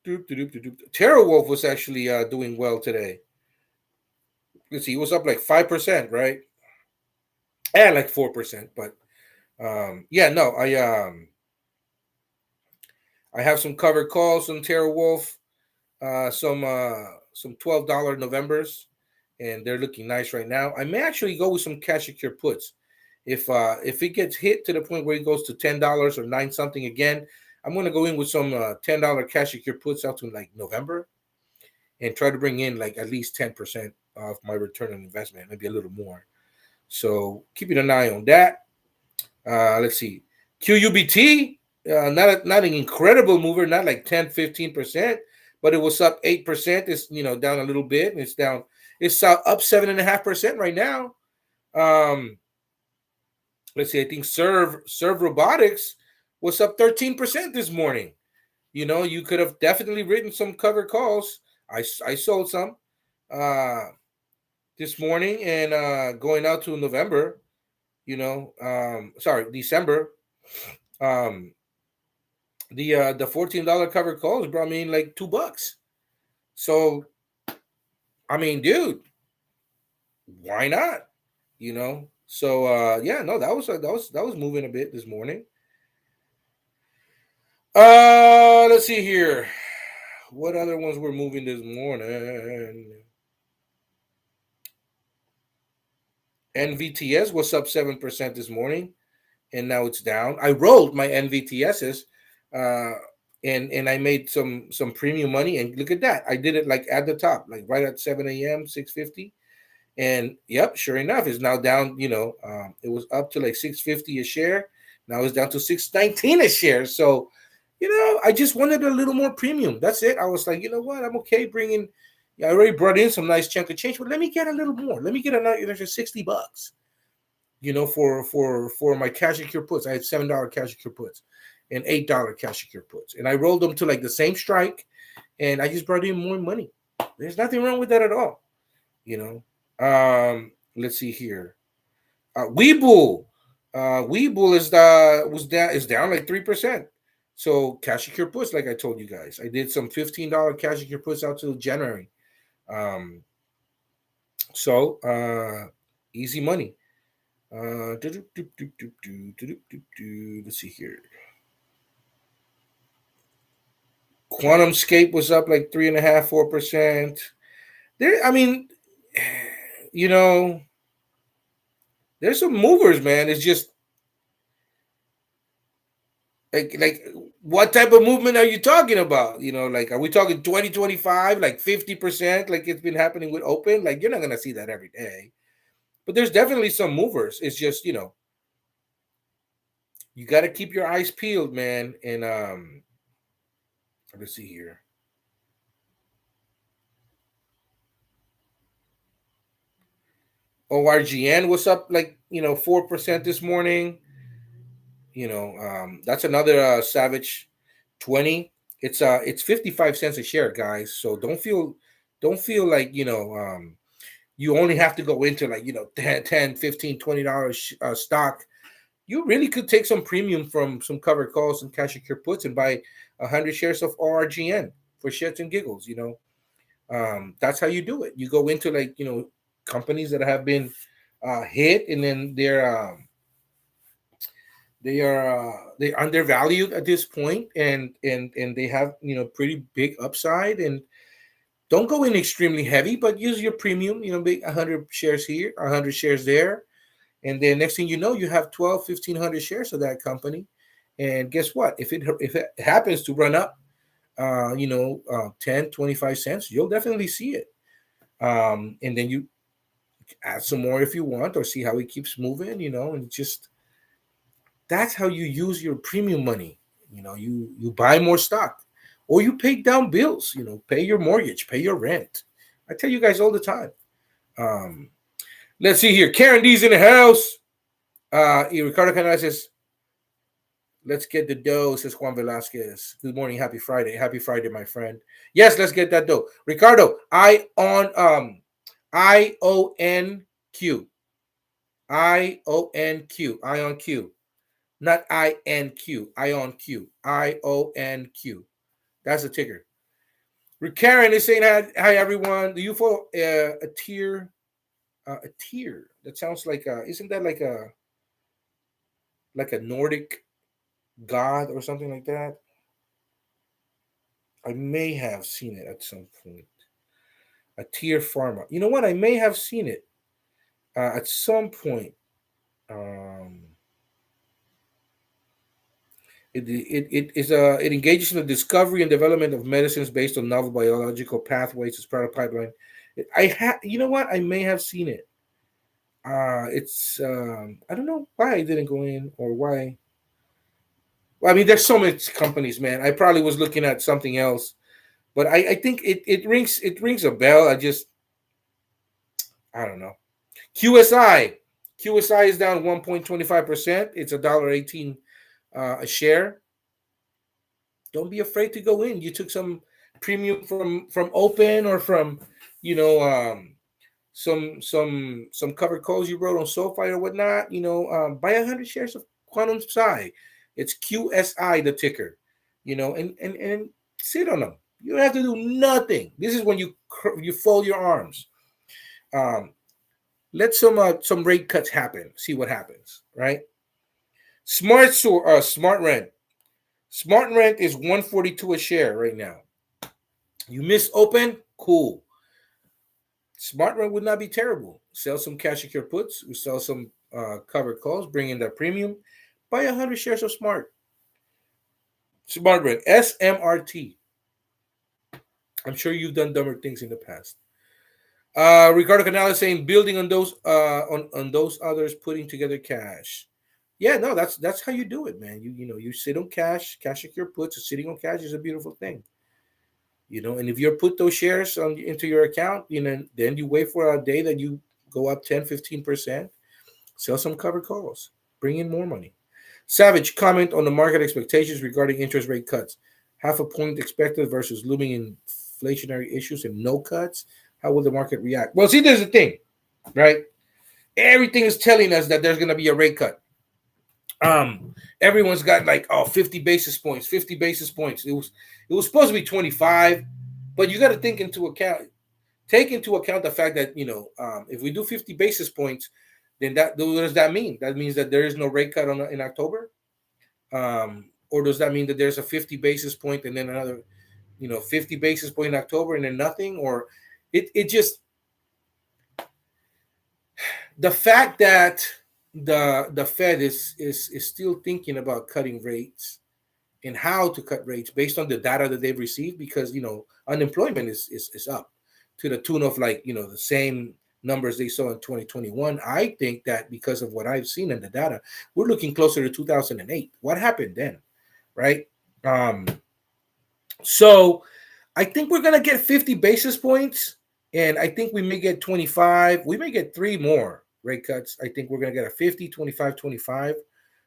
TerraWolf was actually doing well today. Let's see, it was up like 5%, right? And like 4%. But yeah, no, I have some covered calls on TerraWolf, some $12 Novembers, and they're looking nice right now. I may actually go with some cash secure puts. If it gets hit to the point where it goes to $10 or 9 something again, I'm gonna go in with some $10 cash secure puts out to like November and try to bring in like at least 10% of my return on investment, maybe a little more. So keeping an eye on that. Let's see. QUBT, not an incredible mover, not like 10-15%, but it was up 8%. It's down a little bit, and it's down. It's up 7.5% right now. Let's see. I think Serve Robotics was up 13% this morning. You could have definitely written some covered calls. I sold some this morning and going out to November. Sorry, December. Um, the $14 covered calls brought me in like $2. So I mean, dude, why not? So yeah, no, that was moving a bit this morning. Let's see here. What other ones were moving this morning? NVTS was up 7% this morning, and now it's down. I rolled my NVTSs, uh, and I made some premium money. And look at that, I did it like at the top, like right at 7 a.m. 6:50. And yep, sure enough, it's now down. It was up to like 6.50 a share. Now it's down to 6.19 a share. So, I just wanted a little more premium. That's it. I was like, you know what? I'm okay bringing. I already brought in some nice chunk of change, but let me get a little more. Let me get another $60. For my cash secure puts. I had $7 cash secure puts and $8 cash secure puts, and I rolled them to like the same strike, and I just brought in more money. There's nothing wrong with that at all. You know. Let's see here. Webull. Webull is down like 3%. So cash secure puts, like I told you guys, I did some $15 cash secure puts out till January. Um, so easy money. Let's see here. QuantumScape was up like 3.5, 4%. There, I mean, you know, there's some movers, man. It's just like what type of movement are you talking about? Like, are we talking 2025, like 50%, like it's been happening with open? Like, you're not going to see that every day. But there's definitely some movers. It's just, you got to keep your eyes peeled, man. And let's see here. ORGN was up like 4% this morning. That's another Savage 20. It's 55 cents a share, guys. So don't feel like you only have to go into like 10, 15, $20 stock. You really could take some premium from some covered calls and cash secure puts and buy 100 shares of ORGN for shits and giggles. That's how you do it. You go into like companies that have been hit, and then they're undervalued at this point, and they have pretty big upside. And don't go in extremely heavy, but use your premium. Big 100 shares here, 100 shares there, and then next thing you know, you have 12, 1,500 shares of that company. And guess what? If it happens to run up, 10, 25 cents, you'll definitely see it. And then you add some more if you want, or see how it keeps moving. And just that's how you use your premium money. You buy more stock, or you pay down bills. Pay your mortgage, pay your rent. I tell you guys all the time. Um, let's see here. Karen D's in the house. Ricardo Canales says, "Let's get the dough," says Juan Velasquez. Good morning, happy Friday. Happy Friday, my friend. Yes, let's get that dough. Ricardo, IONQ. IONQ. IONQ. Not INQ. IONQ. IONQ. That's the ticker. Karen is saying hi everyone. Do you follow a tier? A tier. That sounds like isn't that like a Nordic god or something like that? I may have seen it at some point. A tier pharma. You know what? I may have seen it at some point. Um, it engages in the discovery and development of medicines based on novel biological pathways as part of pipeline. You know what? I may have seen it. It's I don't know why I didn't go in, or why. Well, I mean, there's so many companies, man. I probably was looking at something else, but I think it rings a bell. I don't know. QSI is down 1.25%. It's $1.18 a share. Don't be afraid to go in. You took some premium from open, or from you know some covered calls you wrote on SoFi or whatnot. Buy 100 shares of Quantum Psi. It's QSI, the ticker. And sit on them. You don't have to do nothing. This is when you fold your arms. Um, let some rate cuts happen. See what happens, right? Smart Rent. Smart Rent is 142 a share right now. You miss open, cool. Smart Rent would not be terrible. Sell some cash secure puts. We sell some covered calls. Bring in that premium. Buy 100 shares of Smart Rent. SMRT. I'm sure you've done dumber things in the past. Ricardo Canales saying building on those on those others, putting together cash. Yeah, no, that's how you do it, man. You sit on cash secure puts. Sitting on cash is a beautiful thing. And if you put those shares into your account, then you wait for a day that you go up 10, 15%, sell some covered calls, bring in more money. Savage, comment on the market expectations regarding interest rate cuts. Half a point expected versus looming inflationary issues and no cuts. How will the market react? Well, see, there's the thing, right? Everything is telling us that there's going to be a rate cut. Everyone's got like 50 basis points, 50 basis points. It was supposed to be 25, but you got to take into account the fact that if we do 50 basis points, then what does that mean? That means that there is no rate cut in October. Or does that mean that there's a 50 basis point and then another 50 basis point in October and then nothing? Or it just, the fact that the Fed is still thinking about cutting rates, and how to cut rates based on the data that they've received, because unemployment is up to the tune of like the same numbers they saw in 2021. I think that because of what I've seen in the data, we're looking closer to 2008. What happened then, right? um so I think we're gonna get 50 basis points, and I think we may get 25. We may get three more rate cuts. I think we're gonna get a 50, 25, 25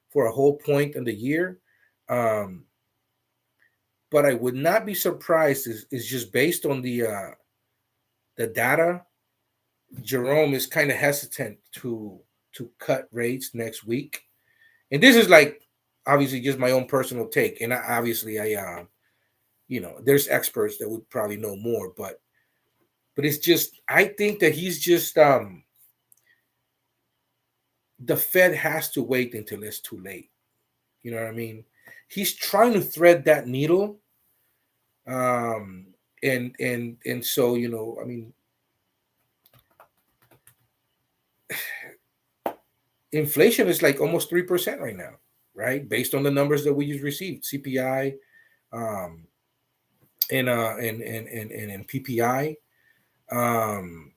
for a whole point in the year. Um, but I would not be surprised, is just based on the data. Jerome is kind of hesitant to cut rates next week, and this is like obviously just my own personal take. And obviously, there's experts that would probably know more, but it's just I think that he's just the Fed has to wait until it's too late. You know what I mean? He's trying to thread that needle, um, and so I mean, inflation is like almost 3% right now, right? Based on the numbers that we just received, CPI, um, and PPI. Um,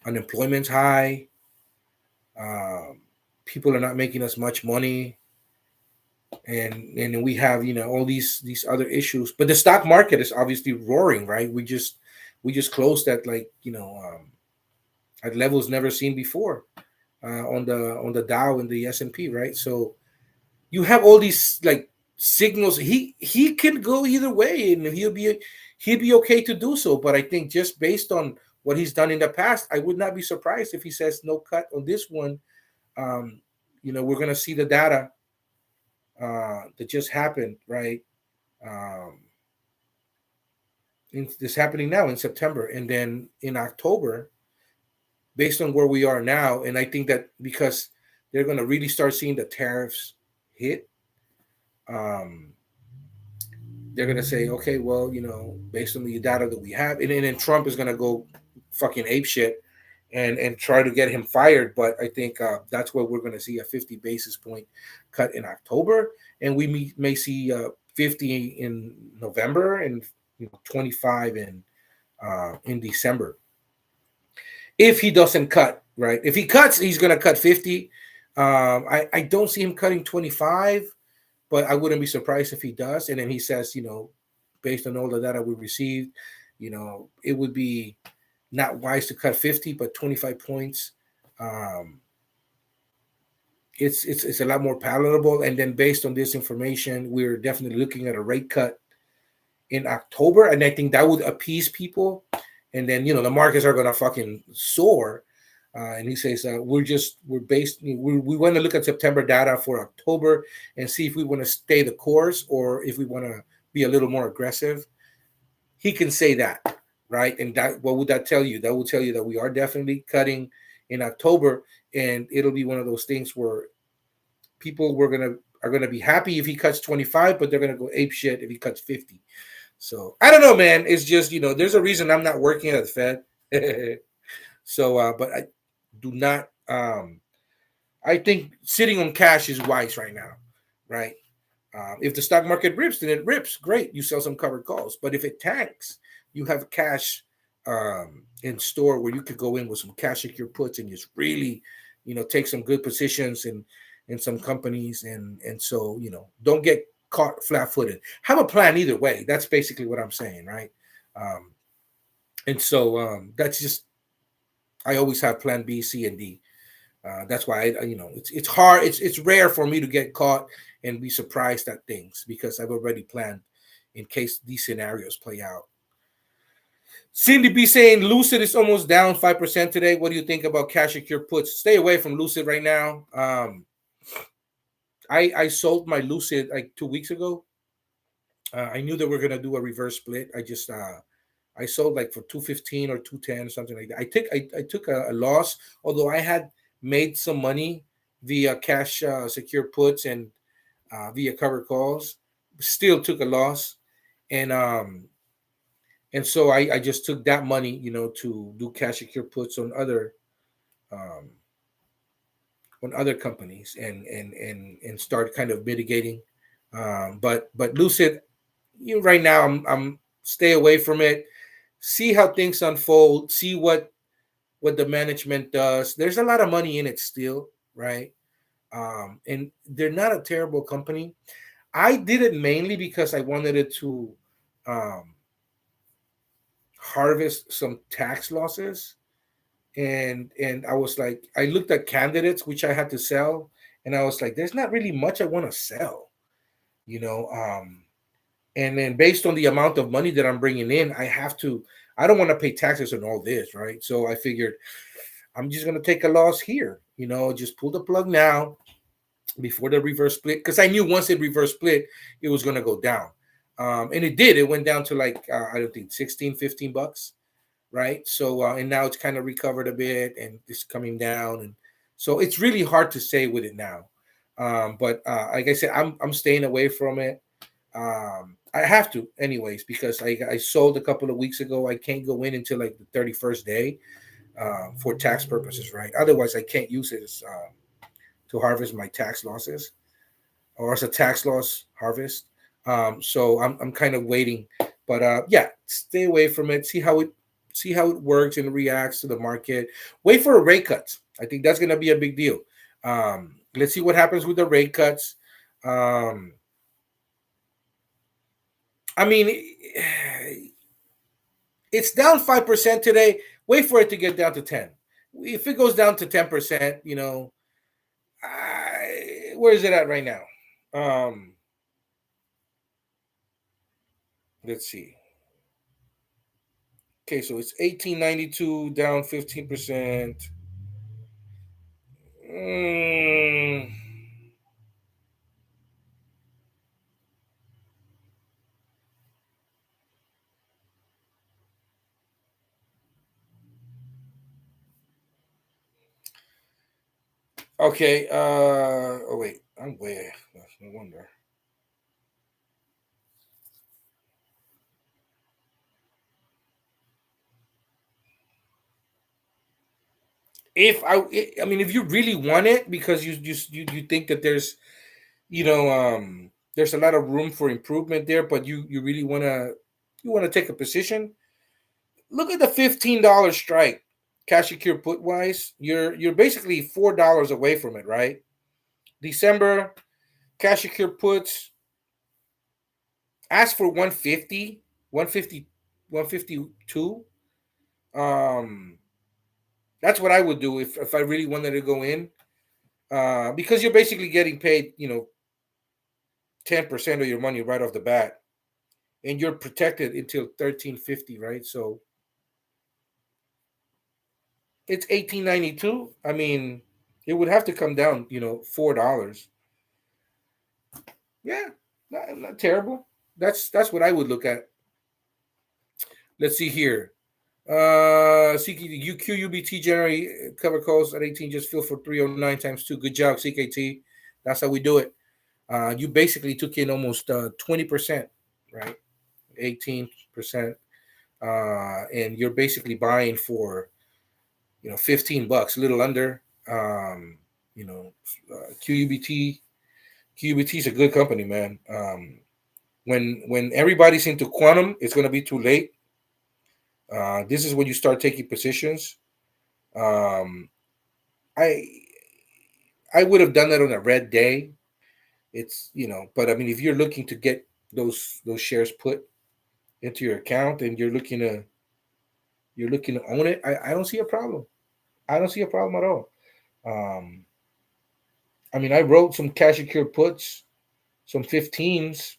Unemployment's high. Um, People are not making as much money, and we have all these other issues. But the stock market is obviously roaring, right? We just closed at like at levels never seen before, on the Dow and the S&P, right? So you have all these like signals. He can go either way, and he'd be okay to do so. But I think just based on what he's done in the past, I would not be surprised if he says no cut on this one. um, we're gonna see the data that just happened, right? Um, this happening now in September, and then in October, based on where we are now, and I think that because they're gonna really start seeing the tariffs hit, um, they're gonna say, okay, well, based on the data that we have, and then Trump is gonna go fucking ape shit and try to get him fired. But I think that's where we're gonna see a 50 basis point cut in October, and we may see 50 in November, and 25 in December. If he doesn't cut, right? If he cuts, he's gonna cut 50. I don't see him cutting 25, but I wouldn't be surprised if he does. And then he says, based on all the data we received, it would be not wise to cut 50, but 25 points. Um, it's a lot more palatable. And then based on this information, we're definitely looking at a rate cut in October, and I think that would appease people. And then the markets are gonna fucking soar. And he says we want to look at September data for October and see if we want to stay the course or if we want to be a little more aggressive. He can say that, right? And that, what would that tell you? That will tell you that we are definitely cutting in October, and it'll be one of those things where people are gonna be happy if he cuts 25, but they're gonna go ape shit if he cuts 50. So I don't know, man. It's just there's a reason I'm not working at the Fed. So, but I do not. I think sitting on cash is wise right now, right? If the stock market rips, then it rips. Great, you sell some covered calls. But if it tanks, you have cash in store where you could go in with some cash secure puts and just really, take some good positions in some companies, and so don't get caught flat-footed. Have a plan either way. That's basically what I'm saying, right? And so that's just I always have plan B, C, and D. That's why it's hard. It's rare for me to get caught and be surprised at things because I've already planned in case these scenarios play out. Cindy B saying Lucid is almost down 5% today. What do you think about cash secure puts? Stay away from Lucid right now. I sold my Lucid like 2 weeks ago. I knew they were gonna do a reverse split. I sold like for 215 or 210, something like that. I took a loss, although I had made some money via cash secure puts and via cover calls. Still took a loss, and so I just took that money, to do cash secure puts um, on other companies and start kind of mitigating But Lucid, right now I'm stay away from it. See how things unfold. See what the management does. There's a lot of money in it still, right? And they're not a terrible company. I did it mainly because I wanted it to um, harvest some tax losses, and I was like, I looked at candidates which I had to sell, and I was like, there's not really much I want to sell, you know. And then based on the amount of money that I'm bringing in, I don't want to pay taxes on all this, right? So I figured I'm just gonna take a loss here, just pull the plug now before the reverse split, because I knew once it reverse split, it was gonna go down. And it did. It went down to like I don't think 16, $15, right? So and now it's kind of recovered a bit and it's coming down, and so it's really hard to say with it now. But like I said, I'm staying away from it. I have to anyways because I sold a couple of weeks ago. I can't go in until like the 31st day for tax purposes, right? Otherwise, I can't use it as, to harvest my tax losses or as a tax loss harvest. So I'm kind of waiting, but yeah, stay away from it. See how it works and reacts to the market. Wait for a rate cuts. I think that's going to be a big deal. Let's see what happens with the rate cuts. Um, I mean, it's down 5% today. Wait for it to get down to 10. If it goes down to 10%, where is it at right now? Um, let's see. Okay, so it's 1892 down 15%. Mm, okay. Oh wait, I'm way. No wonder. I mean, if you really want it because you think that there's a lot of room for improvement there, but you really wanna take a position. Look at the $15 strike, cash secure put wise. You're basically $4 away from it, right? December cash secure puts ask for 150, 150, 152. Um, that's what I would do if I really wanted to go in. Because you're basically getting paid, 10% of your money right off the bat, and you're protected until 1350, right? So it's 1892. I mean, it would have to come down, $4. Yeah, not terrible. That's what I would look at. Let's see here. CKT, QUBT January cover calls at 18. Just fill for 309 times 2. Good job, CKT. That's how we do it. You basically took in almost 20%, right? 18%. And you're basically buying for, $15, a little under. You know, QUBT. QUBT is a good company, man. When everybody's into quantum, it's going to be too late. This is when you start taking positions. Um, I I would have done that on a red day. But I mean, if you're looking to get those shares put into your account and you're looking to own it, I don't see a problem. I don't see a problem at all. Um, I mean, I wrote some cash secure puts, some 15s,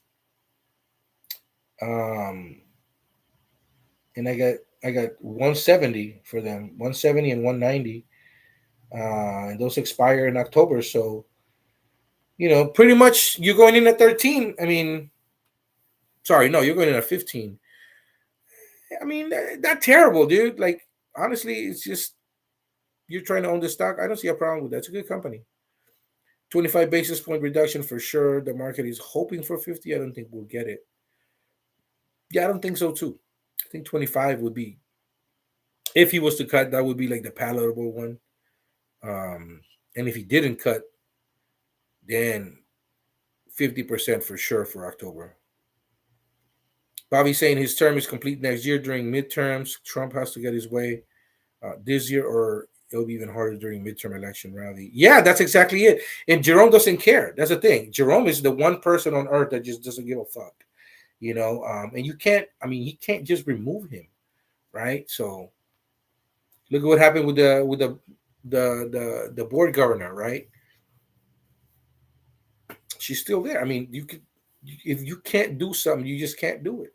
um, and I got 170 for them, 170 and 190, and those expire in October. So pretty much you're going in at 13. I mean, sorry, no, you're going in at 15. I mean, not terrible, dude. Like, honestly, it's just you're trying to own the stock. I don't see a problem with that. It's a good company. 25 basis point reduction for sure. The market is hoping for 50. I don't think we'll get it. Yeah, I don't think so too. I think 25 would be, if he was to cut, that would be like the palatable one. And if he didn't cut, then 50% for sure for October. Bobby saying his term is complete next year during midterms. Trump has to get his way this year, or it'll be even harder during midterm election rally. Yeah, that's exactly it. And Jerome doesn't care. That's the thing. Jerome is the one person on earth that just doesn't give a fuck. And you can't. I mean, he can't just remove him, right? So look at what happened with the board governor, right? She's still there. I mean, you could, if you can't do something, you just can't do it.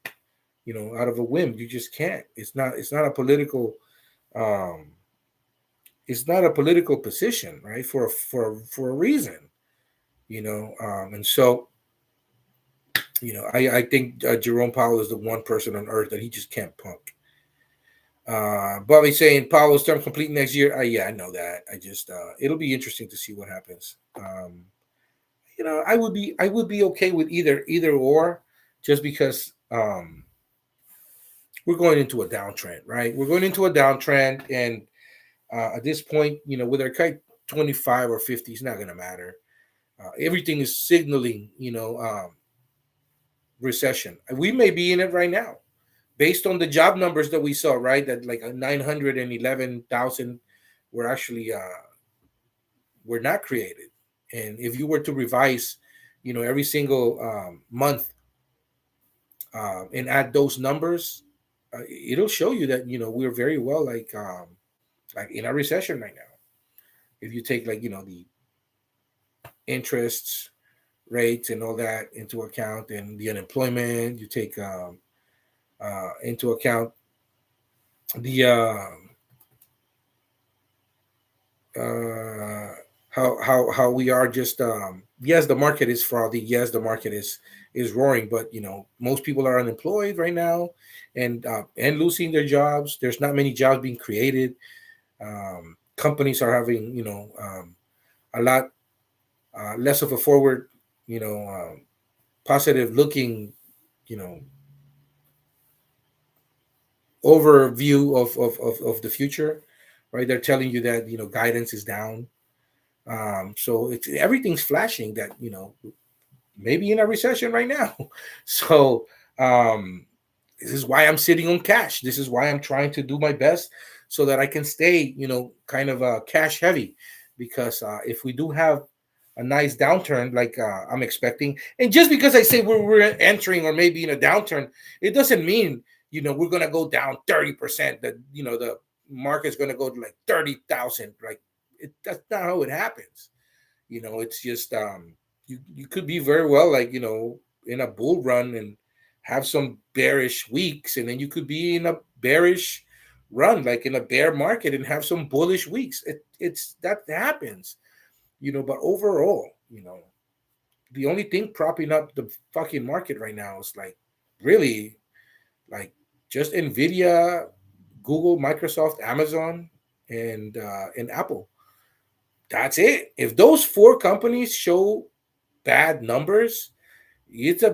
Out of a whim, you just can't. It's not a political um it's not a political position, right? For a reason, and so I think Jerome Powell is the one person on earth that he just can't punk. Bobby saying Powell's term complete next year. Yeah, I know that. I just it'll be interesting to see what happens. I would be okay with either or, just because we're going into a downtrend, right? We're going into a downtrend, and at this point, whether it's 25 or 50, it's not going to matter. Everything is signaling, recession. We may be in it right now, based on the job numbers that we saw, right? That like 911,000 were actually were not created. And if you were to revise, every single month and add those numbers, it'll show you that we're very well like in a recession right now. If you take the interests rates and all that into account, and the unemployment, you take into account the how we are just yes, the market is frothy, yes, the market is roaring, but most people are unemployed right now, and losing their jobs. There's not many jobs being created. Companies are having a lot less of a forward, positive looking, you know, overview of the future, right? They're telling you that guidance is down. So everything's flashing that maybe in a recession right now. So this is why I'm sitting on cash. This is why I'm trying to do my best so that I can stay kind of cash heavy, because if we do have a nice downturn like I'm expecting, and just because I say we're entering or maybe in a downturn, it doesn't mean we're gonna go down 30%. That the market's gonna go to like 30,000. Like that's not how it happens. It's just you could be very well like in a bull run and have some bearish weeks, and then you could be in a bearish run like in a bear market and have some bullish weeks. It's that happens, but overall, the only thing propping up the fucking market right now is like really like just Nvda, Google, Microsoft, Amazon, and Apple. That's it. If those four companies show bad numbers, it's a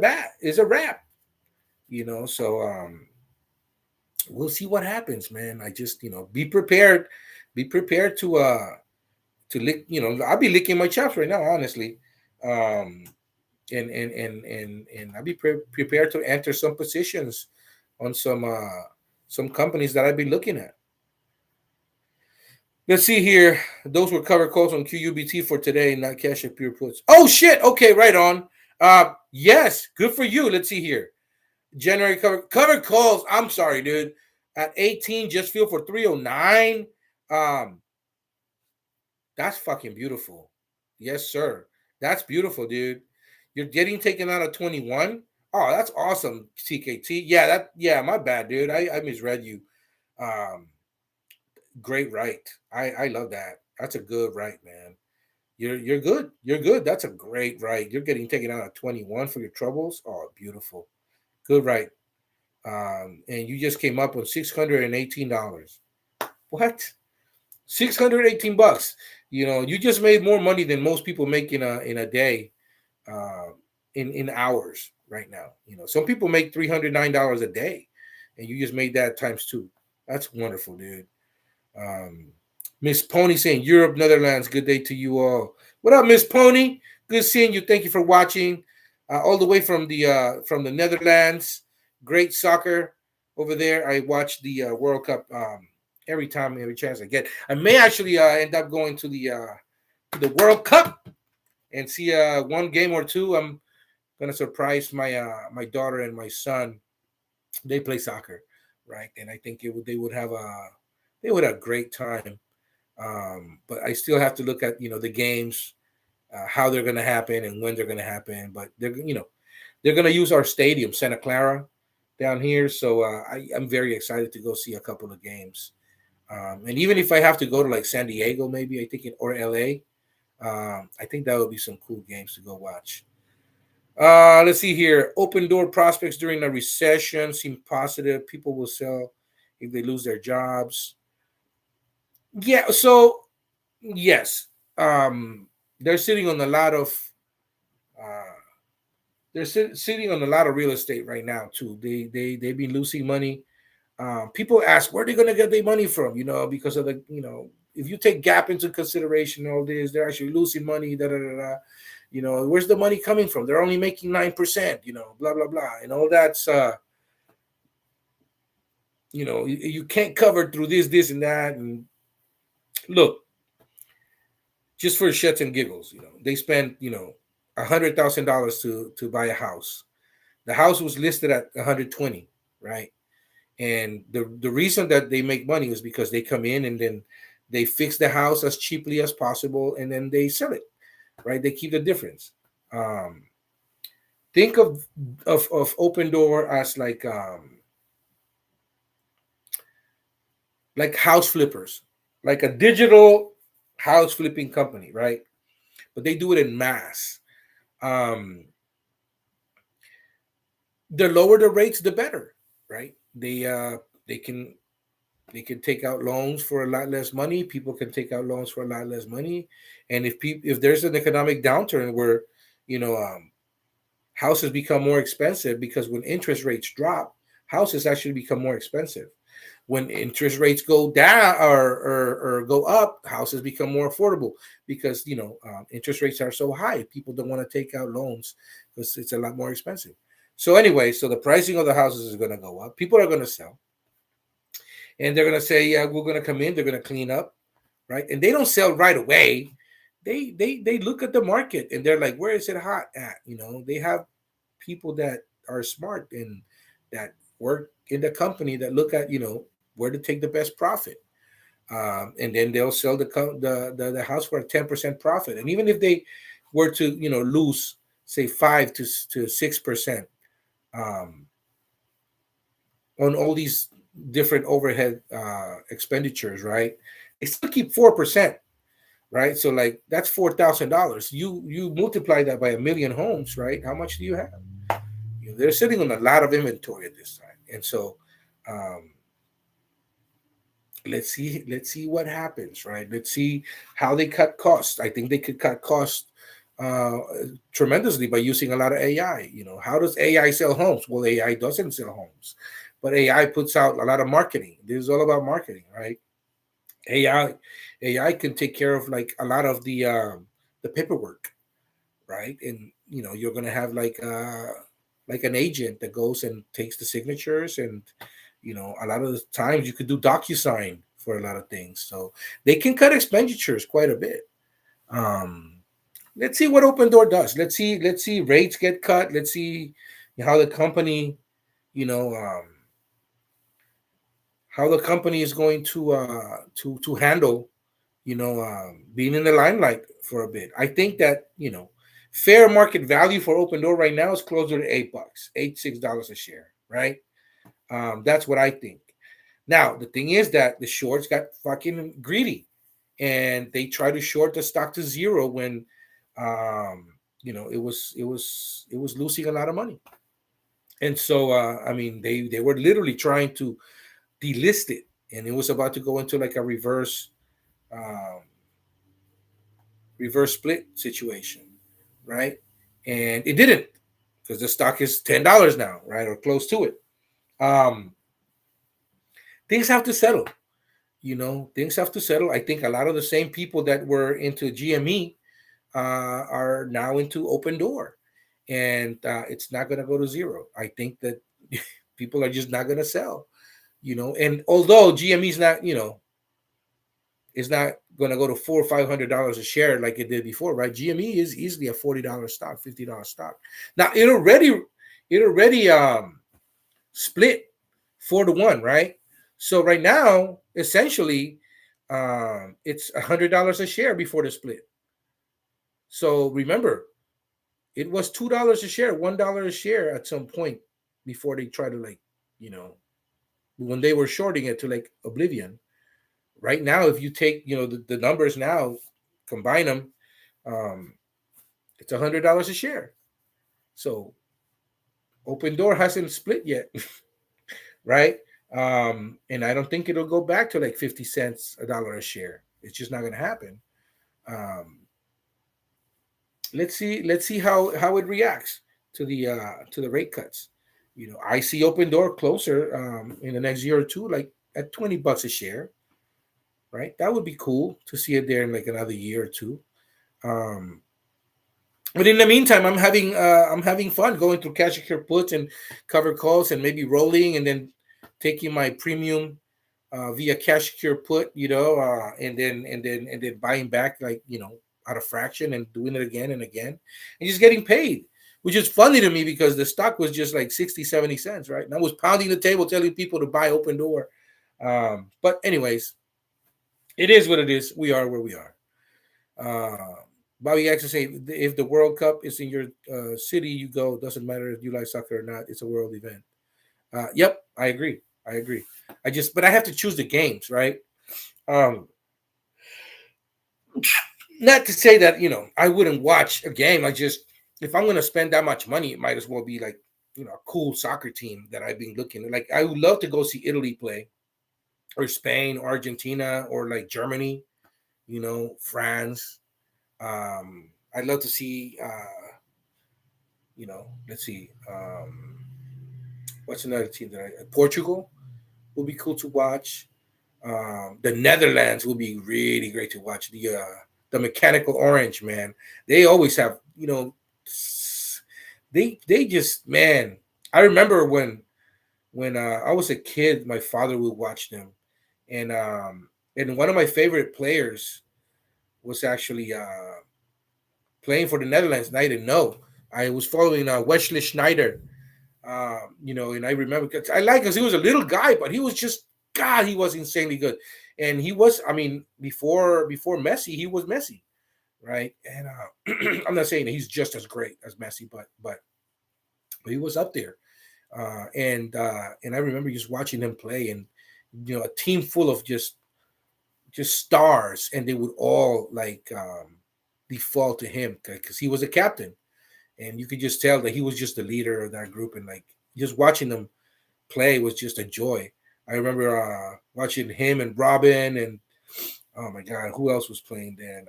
wrap. So we'll see what happens, man. I just be prepared. Be prepared to lick. I'll be licking my chops right now, honestly. And I'll be prepared to enter some positions on some companies that I've been looking at. Let's see here. Those were cover calls on QUBT for today, not cash and pure puts. Oh shit. Okay, right on. Yes, good for you. Let's see here. January cover calls. I'm sorry, dude. At 18, just feel for 309. That's fucking beautiful. Yes, sir. That's beautiful, dude. You're getting taken out of 21. Oh, that's awesome, TKT. Yeah, my bad, dude. I misread you. Great right. I love that. That's a good right, man. You're good. You're good. That's a great right. You're getting taken out of 21 for your troubles. Oh, beautiful. Good right. And you just came up with $618. What? $618. You just made more money than most people make in a day, in hours right now. Some people make $309 a day, and you just made that times two. That's wonderful, dude. Miss Pony saying Europe, Netherlands. Good day to you all. What up, Miss Pony? Good seeing you. Thank you for watching. all the way from the Netherlands. Great soccer over there. I watch the World Cup every time, every chance I get. I may actually end up going to the World Cup and see one game or two. I'm gonna surprise my daughter and my son. They play soccer, right? And I think they would have a great time. But I still have to look at the games, how they're gonna happen and when they're gonna happen. But they're gonna use our stadium, Santa Clara, down here. So I'm very excited to go see a couple of games. And even if I have to go to like San Diego, maybe I think or LA, I think that would be some cool games to go watch. Let's see here. Open door prospects during a recession seem positive. People will sell if they lose their jobs. Yeah. So yes, they're sitting on a lot of uh, sitting on a lot of real estate right now too. They've been losing money. People ask where they're gonna get their money from. Because of the if you take gap into consideration, all this, they're actually losing money. Da da da da. Where's the money coming from? They're only making 9%. Blah blah blah, and all that's you can't cover through this and that. And look, just for shits and giggles, they spent $100,000 to buy a house. The house was listed at 120, right? And the reason that they make money is because they come in and then they fix the house as cheaply as possible and then they sell it, right? They keep the difference. Um, think of Open Door as like house flippers, like a digital house flipping company, right? But they do it in mass. Um, the lower the rates, the better, right? They can take out loans for a lot less money. People can take out loans for a lot less money, and if there's an economic downturn where you know houses become more expensive because when interest rates drop, houses actually become more expensive. When interest rates go down or go up, houses become more affordable because interest rates are so high. People don't want to take out loans because it's a lot more expensive. So anyway, so the pricing of the houses is going to go up. People are going to sell, and they're going to say, "Yeah, we're going to come in. They're going to clean up, right?" And they don't sell right away. They look at the market and they're like, "Where is it hot at?" They have people that are smart and that work in the company that look at where to take the best profit, and then they'll sell the house for a 10% profit. And even if they were to lose say 5 to 6% um, on all these different overhead expenditures, right? They still keep 4%, right? So like that's $4,000. You multiply that by a million homes, right? How much do you have? They're sitting on a lot of inventory at this time, and so um, let's see what happens, right? Let's see how they cut costs. I think they could cut costs uh, tremendously by using a lot of AI. How does AI sell homes? Well, AI doesn't sell homes, but AI puts out a lot of marketing. This is all about marketing, right? AI AI can take care of like a lot of the paperwork, right? And you're gonna have like an agent that goes and takes the signatures, and a lot of the times you could do DocuSign for a lot of things. So they can cut expenditures quite a bit. Um, let's see what Open Door does. Let's see rates get cut. Let's see how the company, you know, how the company is going to handle, being in the limelight for a bit. I think that fair market value for Open Door right now is closer to $8, $6 a share, right? That's what I think. Now the thing is that the shorts got fucking greedy, and they tried to short the stock to zero when, it was losing a lot of money. And so I mean they were literally trying to delist it, and it was about to go into like a um, reverse split situation, right? And it didn't, because the stock is $10 now, right, or close to it. Um, things have to settle. Things have to settle. I think a lot of the same people that were into GME are now into Open Door, and it's not going to go to zero. I think that people are just not going to sell, And although GME is not, is not going to go to $400 or $500 a share like it did before, right? GME is easily a $40 stock, $50 stock. Now it already split 4-1, right? So right now, essentially, it's $100 a share before the split. So remember, it was $2 a share, $1 a share at some point before they try to when they were shorting it to like oblivion. Right now, if you take the numbers now, combine them, um, it's $100 a share. So Open Door hasn't split yet, right? And I don't think it'll go back to like 50 cents, $1 a share. It's just not going to happen. Um, let's see how it reacts to the rate cuts. I see Open Door closer in the next year or two, like at $20 a share, right? That would be cool to see it there in like another year or two. Um, but in the meantime, I'm having fun going through cash secure puts and cover calls and maybe rolling and then taking my premium via cash secure put, and then buying back like at a fraction and doing it again and again and just getting paid, which is funny to me because the stock was just like 60, 70 cents, right? And I was pounding the table telling people to buy Open Door. But anyways, it is what it is. We are where we are. Uh, Bobby X is saying if the World Cup is in your city, you go. Doesn't matter if you like soccer or not. It's a world event. Yep, I agree. I agree. But I have to choose the games, right? Um, Not to say that I wouldn't watch a game. If I'm gonna spend that much money, it might as well be like a cool soccer team that I've been looking at. Like I would love to go see Italy play, or Spain, or Argentina, or like Germany. France. I'd love to see. Let's see. What's another team Portugal would be cool to watch. The Netherlands would be really great to watch. The Mechanical Orange, man. They always have, they just, man. I remember when I was a kid, my father would watch them, and one of my favorite players was actually playing for the Netherlands, and I didn't know. I was following Wesley Schneider, and I remember because he was a little guy, but he was just God. He was insanely good, and he was. I mean, before Messi, he was Messi, right? And I'm not saying that he's just as great as Messi, but he was up there. And I remember just watching him play, and a team full of just stars, and they would all default to him because he was a captain, and you could just tell that he was just the leader of that group, and like just watching them play was just a joy. I remember watching him and Robin, and oh my God, who else was playing then?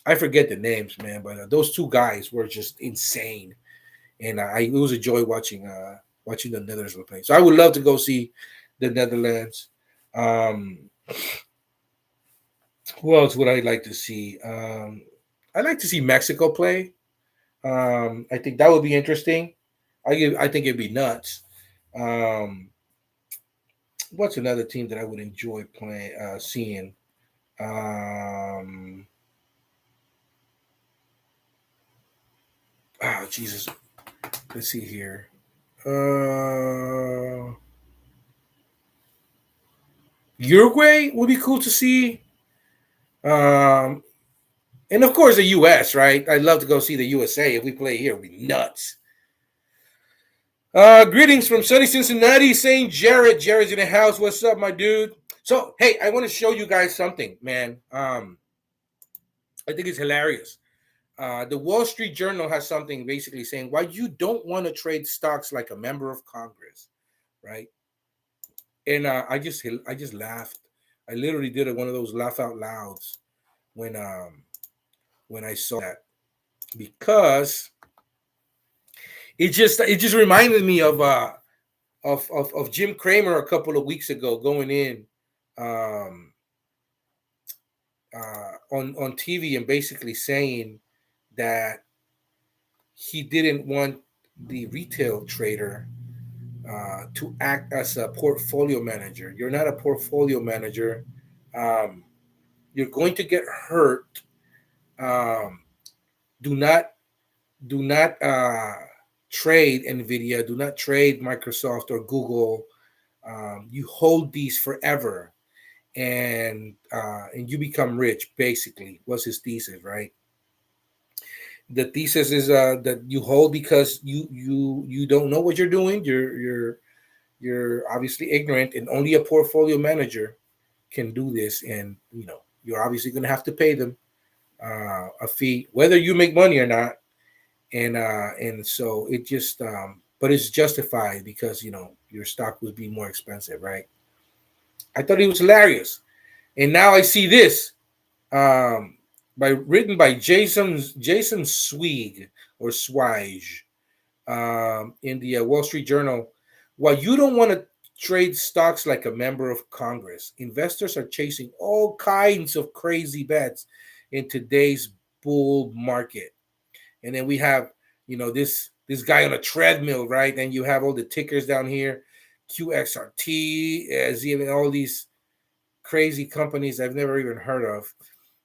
I forget the names, man, but those two guys were just insane, and it was a joy watching the Netherlands play. So I would love to go see the Netherlands. Who else would I like to see? I'd like to see Mexico play. I think that would be interesting. I think it'd be nuts. Um, what's another team that I would enjoy seeing? Oh Jesus, let's see here. Uruguay would be cool to see. Um, and of course the U.S. Right? I'd love to go see the USA if we play here. It'd be nuts. Greetings from sunny Cincinnati, St. Jared. Jared's in the house. What's up, my dude? So, hey, I want to show you guys something, man. I think it's hilarious. The Wall Street Journal has something basically saying why you don't want to trade stocks like a member of Congress, right? And I just laughed. I literally did one of those laugh out louds when I saw that because it just reminded me of Jim Cramer a couple of weeks ago going in um, on TV and basically saying that he didn't want the retail trader to act as a portfolio manager. You're not a portfolio manager. Um, you're going to get hurt. Um, do not do not trade Nvda. Do not trade Microsoft or Google. You hold these forever, and you become rich. Basically, was his thesis, right? The thesis is that you hold because you don't know what you're doing. You're obviously ignorant, and only a portfolio manager can do this. And you're obviously going to have to pay them a fee, whether you make money or not. And so it just but it's justified because your stock would be more expensive, right? I thought it was hilarious, and now I see this um, by written by Jason Swig or Swige in the Wall Street Journal. While you don't want to trade stocks like a member of Congress, investors are chasing all kinds of crazy bets in today's bull market. And then we have, this guy on a treadmill, right? And you have all the tickers down here, QXRT, as even all these crazy companies I've never even heard of.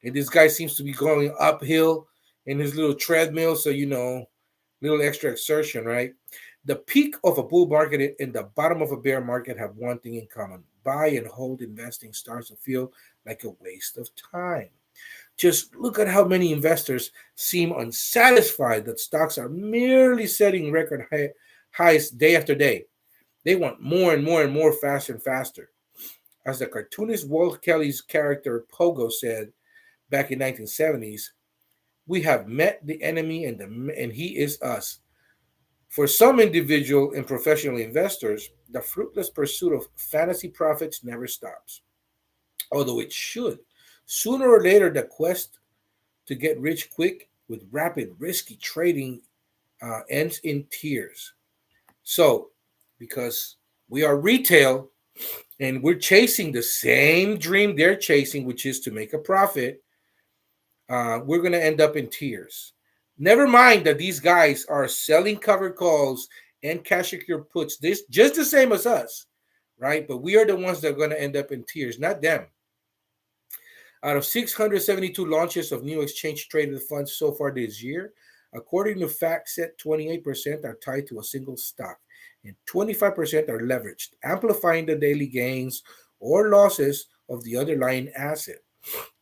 And this guy seems to be going uphill in his little treadmill, so little extra exertion, right? The peak of a bull market and the bottom of a bear market have one thing in common. Buy and hold investing starts to feel like a waste of time. Just look at how many investors seem unsatisfied that stocks are merely setting record highs day after day. They want more and more and more, faster and faster. As the cartoonist Walt Kelly's character Pogo said back in 1970s, we have met the enemy and he is us. For some individual and professional investors, the fruitless pursuit of fantasy profits never stops, although it should. Sooner or later, the quest to get rich quick with rapid, risky trading ends in tears. So, because we are retail and we're chasing the same dream they're chasing, which is to make a profit, we're going to end up in tears. Never mind that these guys are selling covered calls and cash secure puts, this just the same as us, right? But we are the ones that are going to end up in tears, not them. Out of 672 launches of new exchange traded funds so far this year, according to FactSet, 28% are tied to a single stock and 25% are leveraged, amplifying the daily gains or losses of the underlying asset.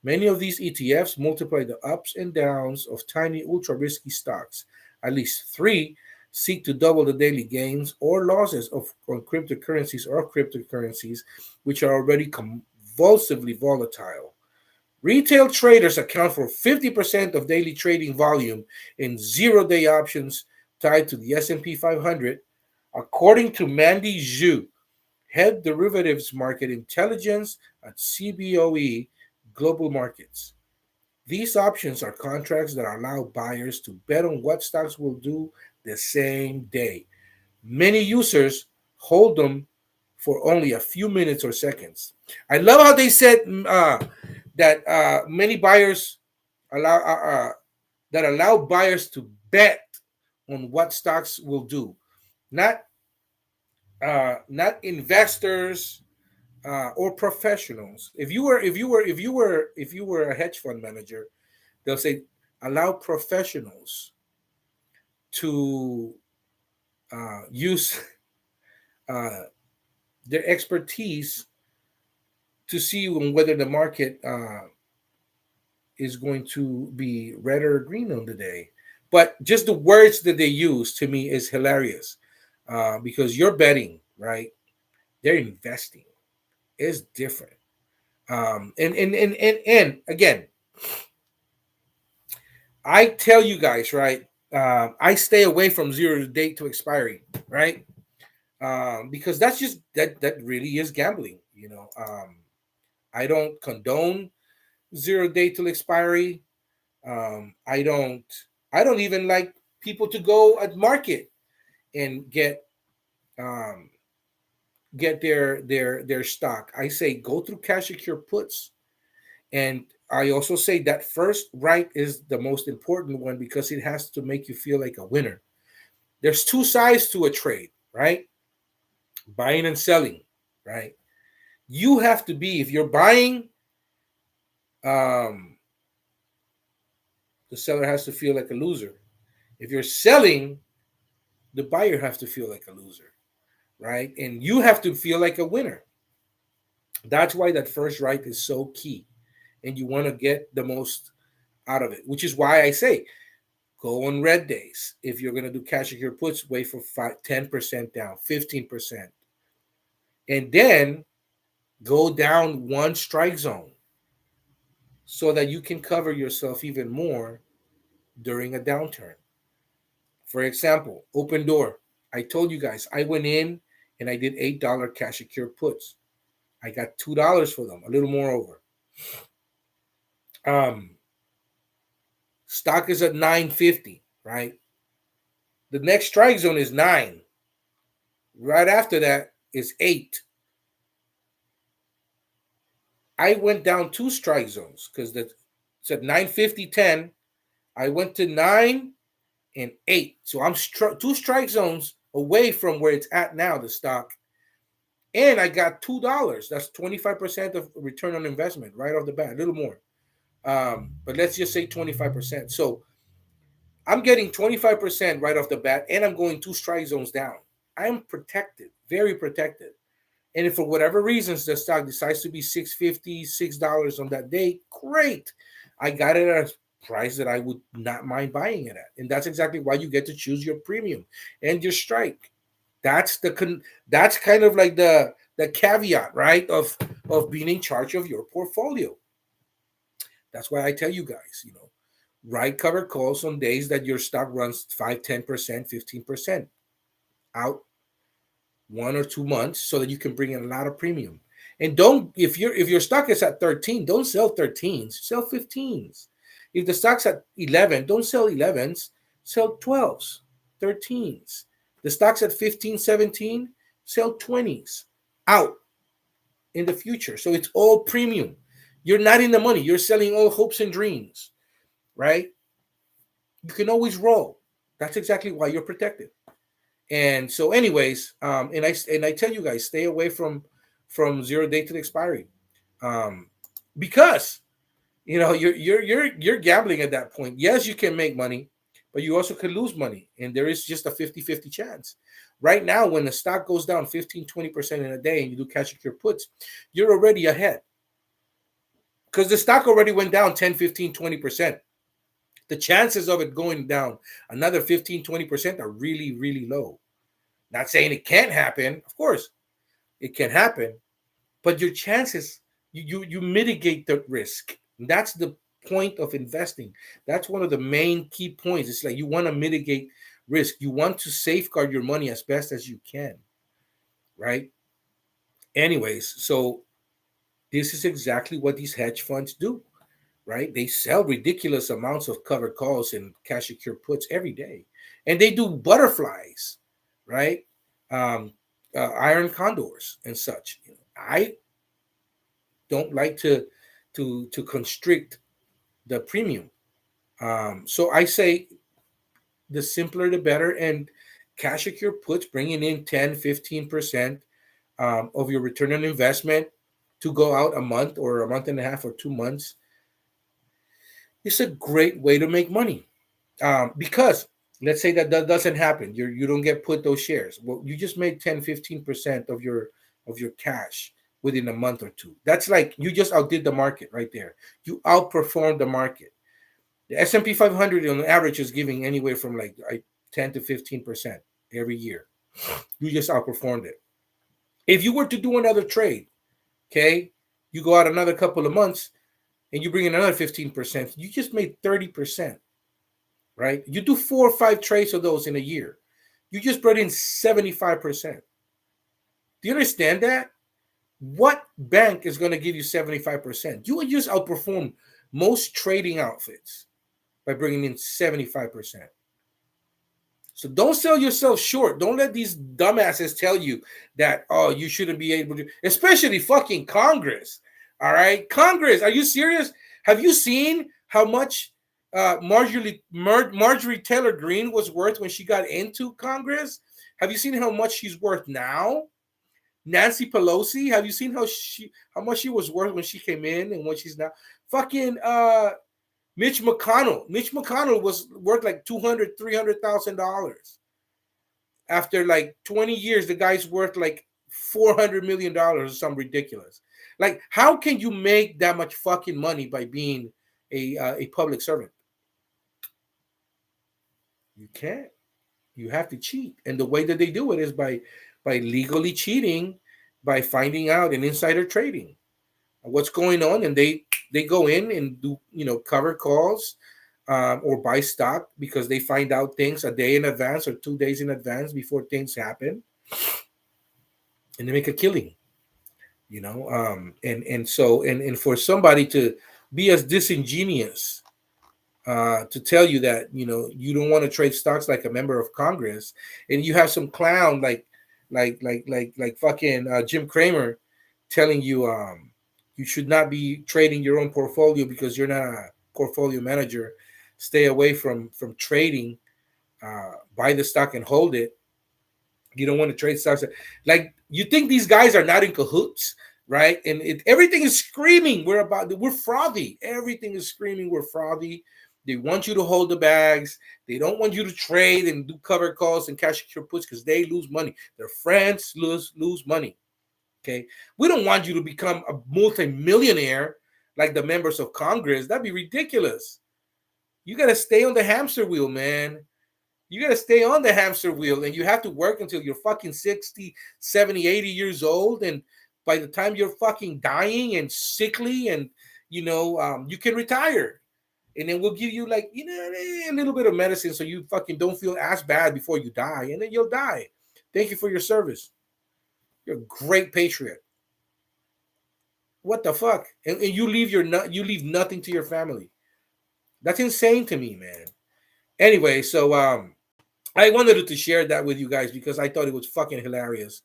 Many of these ETFs multiply the ups and downs of tiny ultra risky stocks. At least three seek to double the daily gains or losses on cryptocurrencies, which are already convulsively volatile. Retail traders account for 50% of daily trading volume in zero-day options tied to the S&P 500, according to Mandy Zhu, head derivatives market intelligence at CBOE Global Markets. These options are contracts that allow buyers to bet on what stocks will do the same day. Many users hold them for only a few minutes or seconds. I love how they said that many buyers allow that allow buyers to bet on what stocks will do, not not investors or professionals. If you were a hedge fund manager, they'll say allow professionals to use uh, their expertise to see whether the market is going to be red or green on the day. But just the words that they use to me is hilarious because you're betting, right? They're investing. It's different. And again, I tell you guys, right? I stay away from zero date to expiry, right? Because that's just that really is gambling. I don't condone zero date till expiry. Um, I don't I don't even like people to go at market and um, get their stock. I say go through cash secure puts and I also say that first right is the most important one because it has to make you feel like a winner. There's two sides to a trade, right? Buying and selling, right? You have to be, if you're buying, um, the seller has to feel like a loser. If you're selling, the buyer has to feel like a loser, right? And you have to feel like a winner. That's why that first right is so key. And you want to get the most out of it, which is why I say go on red days. If you're going to do cash secure puts, wait for 10% down, 15%. And then go down one strike zone so that you can cover yourself even more during a downturn. For example, open door. I told you guys, I went in and I did $8 cash secure puts. I got $2 for them, a little more over. Um, Stock is at 950, right? The next strike zone is 9. Right after that is 8. I went down 2 strike zones because it's at 950, 10. I went to 9 and 8. So I'm 2 strike zones away from where it's at now, the stock. And I got $2. That's 25% of return on investment right off the bat, a little more. But let's just say 25%. So I'm getting 25% right off the bat, and I'm going 2 strike zones down. I'm protected, very protected. And if for whatever reasons the stock decides to be $6.50, $6 on that day, great. I got it at a price that I would not mind buying it at. And that's exactly why you get to choose your premium and your strike. That's kind of like the caveat, right, of being in charge of your portfolio. That's why I tell you guys, write cover calls on days that your stock runs 5, 10%, 15% out 1 or 2 months so that you can bring in a lot of premium. And don't, if your stock is at 13, don't sell 13s, sell 15s. If the stock's at 11, don't sell 11s, sell 12s, 13s. The stock's at 15, 17, sell 20s out in the future. So it's all premium. You're not in the money. You're selling all hopes and dreams, right? You can always roll. That's exactly why you're protected. And so, anyways, and I tell you guys, stay away from 0 day to the expiry, because you're gambling at that point. Yes, you can make money, but you also could lose money, and there is just a 50-50 chance. Right now, when the stock goes down 15-20% in a day, and you do cash secure puts, you're already ahead because the stock already went down 10, 15, 20%. The chances of it going down another 15-20% are really, really low. Not saying it can't happen. Of course, it can happen. But your chances, you mitigate the risk. And that's the point of investing. That's one of the main key points. It's like you want to mitigate risk. You want to safeguard your money as best as you can, right? Anyways, so this is exactly what these hedge funds do. Right? They sell ridiculous amounts of covered calls and cash secure puts every day. And they do butterflies, right? Iron condors and such. I don't like to constrict the premium. So I say the simpler the better. And cash secure puts bringing in 10, 15% of your return on investment to go out a month or a month and a half or 2 months. It's a great way to make money, because let's say that doesn't happen. You don't get put those shares. Well, you just made 10-15% of your cash within a month or two. That's like you just outdid the market right there. You outperformed the market. The S&P 500 on average is giving anywhere from like 10 to 15% every year. You just outperformed it. If you were to do another trade, okay, you go out another couple of months and you bring in another 15%, you just made 30%, right? You do 4 or 5 trades of those in a year. You just brought in 75%. Do you understand that? What bank is going to give you 75%? You would just outperform most trading outfits by bringing in 75%. So don't sell yourself short. Don't let these dumbasses tell you that, oh, you shouldn't be able to, especially fucking Congress. All right, Congress, are you serious? Have you seen how much Marjorie Taylor Greene was worth when she got into Congress? Have you seen how much she's worth now? Nancy Pelosi, have you seen how much she was worth when she came in and what she's now? Fucking Mitch McConnell. Mitch McConnell was worth like $200,000-$300,000. After like 20 years, the guy's worth like $400 million or something ridiculous. Like, how can you make that much fucking money by being a public servant? You can't. You have to cheat, and the way that they do it is by legally cheating, by finding out and insider trading what's going on, and they go in and do cover calls, or buy stock because they find out things a day in advance or 2 days in advance before things happen, and they make a killing. And for somebody to be as disingenuous to tell you that you don't want to trade stocks like a member of Congress, and you have some clown like fucking Jim Cramer telling you you should not be trading your own portfolio because you're not a portfolio manager. Stay away from trading. Buy the stock and hold it. You don't want to trade stocks. Like, you think these guys are not in cahoots, right? And everything is screaming we're frothy. Everything is screaming we're frothy. They want you to hold the bags. They don't want you to trade and do cover calls and cash your puts because they lose money. Their friends lose money. Okay, we don't want you to become a multi-millionaire like the members of Congress. That'd be ridiculous. You got to stay on the hamster wheel, man. You got to stay on the hamster wheel, and you have to work until you're fucking 60, 70, 80 years old. And by the time you're fucking dying and sickly and, you can retire. And then we'll give you like, a little bit of medicine so you fucking don't feel as bad before you die. And then you'll die. Thank you for your service. You're a great patriot. What the fuck? And you leave nothing to your family. That's insane to me, man. Anyway, so I wanted to share that with you guys because I thought it was fucking hilarious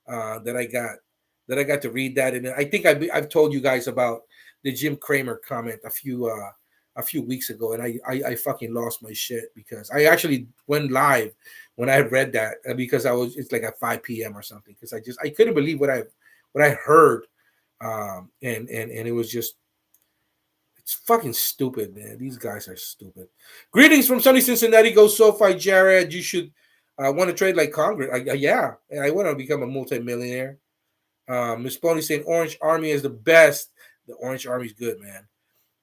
that I got to read that. And I think I've told you guys about the Jim Cramer comment a few weeks ago, and I fucking lost my shit because I actually went live when I read that because it's like at 5 p.m. or something because I couldn't believe what I heard, and it was just. It's fucking stupid, man. These guys are stupid. Greetings from sunny Cincinnati. Go SoFi, Jared. You should want to trade like Congress. Yeah, I want to become a multimillionaire. Miss Pony saying Orange Army is the best. The Orange Army is good, man.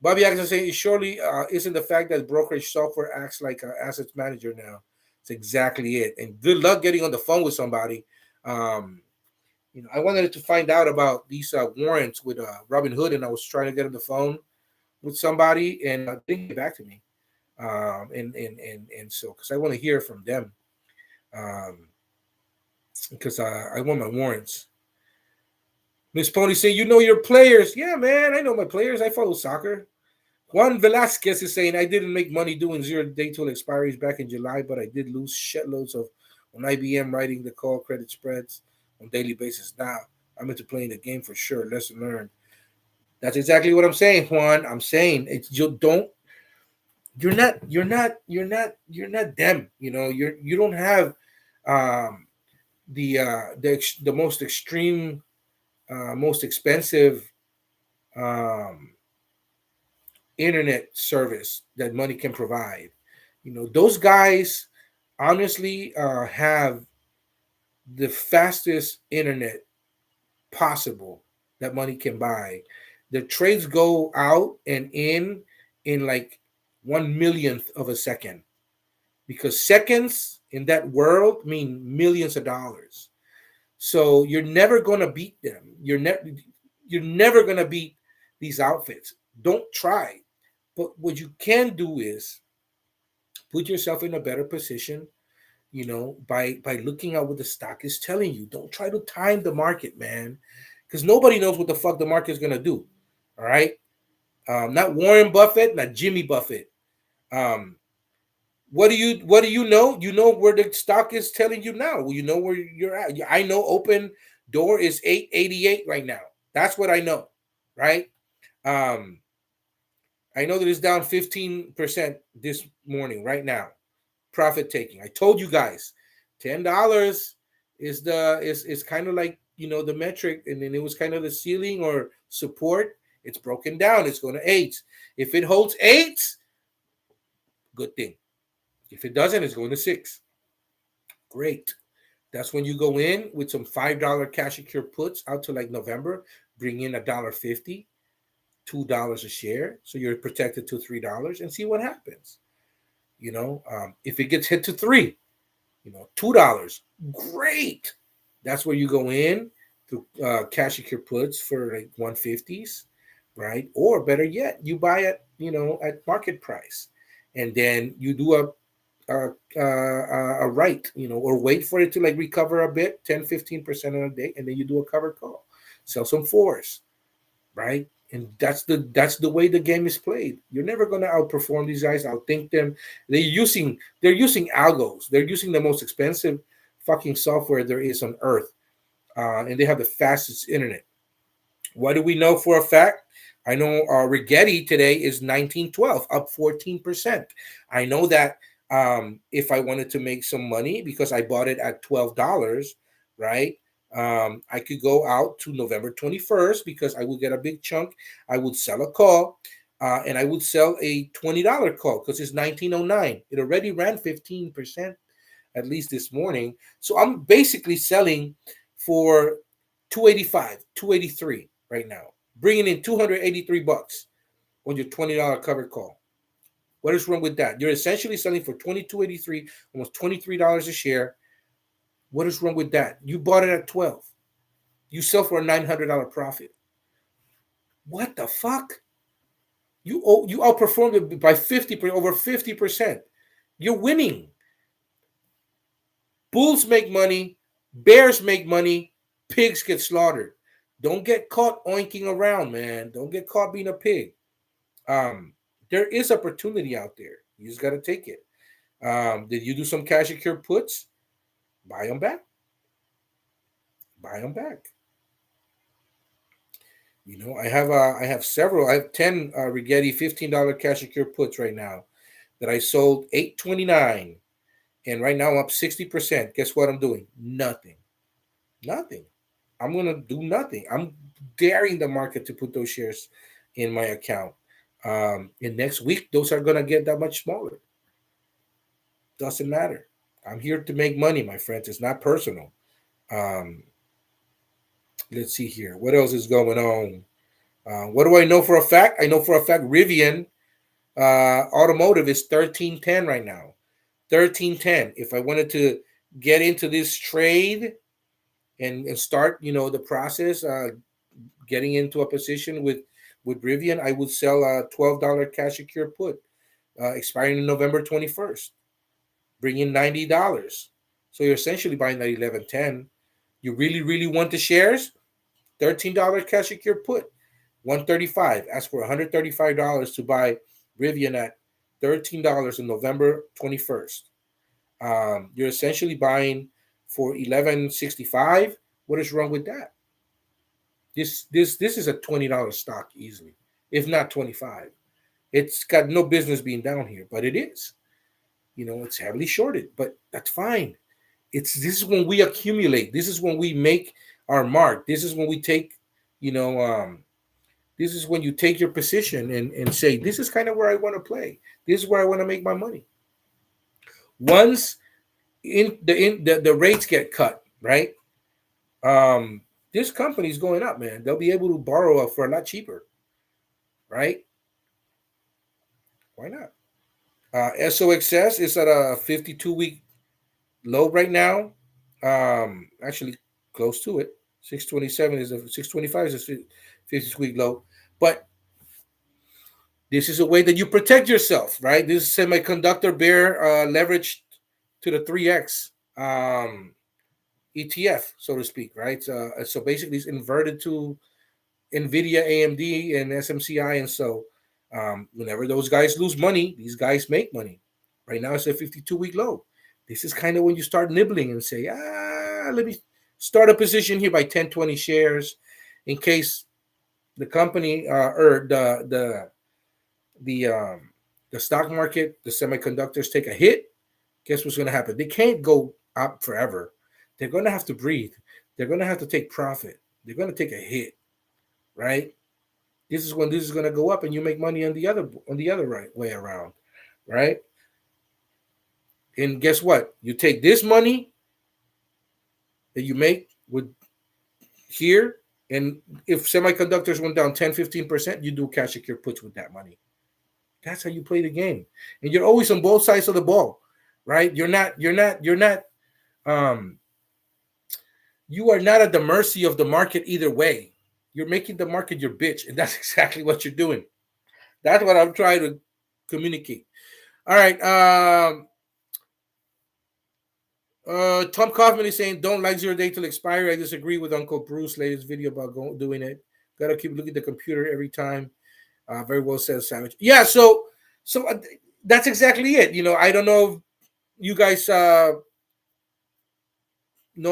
Bobby Jackson saying it surely isn't the fact that brokerage software acts like an assets manager now. It's exactly it. And good luck getting on the phone with somebody. I wanted to find out about these warrants with Robinhood, and I was trying to get on the phone with somebody, and they didn't get back to me. And so, because I want to hear from them, because I want my warrants. Miss Pony saying, your players. Yeah, man, I know my players. I follow soccer. Juan Velasquez is saying, I didn't make money doing 0-day tool expiries back in July, but I did lose shitloads on IBM writing the call credit spreads on daily basis. Now I'm into playing the game for sure. Lesson learned. That's exactly what I'm saying, Juan. I'm saying you're not them. You don't have the most extreme, most expensive internet service that money can provide. Those guys honestly have the fastest internet possible that money can buy. The trades go out and in like 1/1,000,000th of a second, because seconds in that world mean millions of dollars. So you're never gonna beat them. You're never gonna beat these outfits. Don't try. But what you can do is put yourself in a better position, by looking at what the stock is telling you. Don't try to time the market, man, because nobody knows what the fuck the market is gonna do. All right, not Warren Buffett, not Jimmy Buffett. What do you know? You know where the stock is telling you now. Well, you know where you're at. I know open door is 888 right now. That's what I know, right? I know that it's down 15% this morning, right now. Profit taking. I told you guys, $10 is kind of like, the metric, and then it was kind of the ceiling or support. It's broken down. It's going to eight. If it holds eight, good thing. If it doesn't, it's going to six. Great. That's when you go in with some $5 cash secure puts out to like November, bring in $1.50, $2 a share, so you're protected to $3, and see what happens. If it gets hit to three, $2, great. That's where you go in to cash secure puts for like 150s, right? Or better yet, you buy it, at market price, and then you do a right, or wait for it to like recover a bit, 10-15% on a day, and then you do a covered call, sell some fours, right? And that's the way the game is played. You're never gonna outperform these guys, outthink them. They're using algos. They're using the most expensive fucking software there is on earth, and they have the fastest internet. What do we know for a fact? I know Rigetti today is 1912, up 14%. I know that if I wanted to make some money because I bought it at $12, right? I could go out to November 21st because I would get a big chunk. I would sell a call, and I would sell a $20 call because it's 1909. It already ran 15% at least this morning. So I'm basically selling for 285, 283 right now, bringing in $283 on your $20 covered call. What is wrong with that? You're essentially selling for $22.83, almost $23 a share. What is wrong with that? You bought it at 12. You sell for a $900 profit. What the fuck? You outperformed it by 50%, over 50%. You're winning. Bulls make money, bears make money, pigs get slaughtered. Don't get caught oinking around, man. Don't get caught being a pig. There is opportunity out there. You just got to take it. Did you do some cash secure puts? Buy them back. Buy them back. I have several. I have 10 Rigetti $15 cash secure puts right now that I sold $8.29, and right now I'm up 60%. Guess what I'm doing? Nothing. Nothing. I'm gonna do nothing. I'm daring the market to put those shares in my account. And next week, those are gonna get that much smaller. Doesn't matter. I'm here to make money, my friends. It's not personal. Um, let's see here. What else is going on? What do I know for a fact? I know for a fact Rivian Automotive is 1310 right now. 1310. If I wanted to get into this trade and start, the process, getting into a position with Rivian, I would sell a $12 cash secure put, expiring in November 21st, bring in $90. So you're essentially buying that 1110. You really, really want the shares? $13 cash secure put, 135. Ask for $135 to buy Rivian at $13 on November 21st. You're essentially buying for 1165. What is wrong with that? This is a $20 stock easily, if not 25. It's got no business being down here, but it is. It's heavily shorted, but that's fine. This is when we accumulate. This is when we make our mark. This is when we take, this is when you take your position and say, this is kind of where I want to play. This is where I want to make my money. Once the rates get cut, right? This company's going up, man. They'll be able to borrow for a lot cheaper, right? Why not? SOXS is at a 52-week low right now. Actually, close to it. 627 is a 625 is a 50-week low. But this is a way that you protect yourself, right? This is semiconductor bear leveraged to the 3x ETF, so to speak, right? So basically, it's inverted to Nvda, AMD, and SMCI, and so whenever those guys lose money, these guys make money. Right now, it's a 52-week low. This is kind of when you start nibbling and say, let me start a position here by 10, 20 shares in case the company or the stock market, the semiconductors take a hit, guess what's going to happen? They can't go up forever. They're going to have to breathe. They're going to have to take profit. They're going to take a hit, right? This is when this is going to go up, and you make money on the other right way around, right? And guess what? You take this money that you make with here, and if semiconductors went down 10-15%, you do cash secure puts with that money. That's how you play the game, and you're always on both sides of the ball, right? Um, you are not at the mercy of the market either way. You're making the market your bitch, and that's exactly what you're doing. That's what I'm trying to communicate. All right. Tom Kaufman is saying, don't like 0 day till expiry. I disagree with Uncle Bruce latest video about doing it. Gotta keep looking at the computer every time. Very well said, Savage. Yeah, so that's exactly it. I don't know if you guys know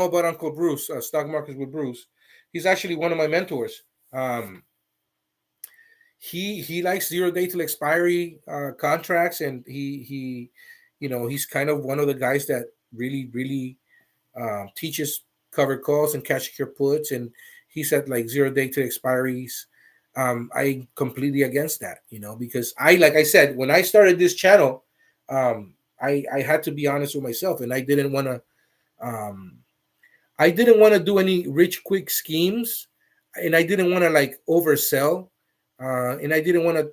about Uncle Bruce, Stock Markets with Bruce. He's actually one of my mentors. He likes 0 day till expiry contracts, and he's kind of one of the guys that really teaches covered calls and cash secure puts, and he said like 0 day till expiries. I completely against that, because like I said, when I started this channel, I had to be honest with myself, and I didn't want to do any rich quick schemes, and I didn't want to like oversell, and I didn't want to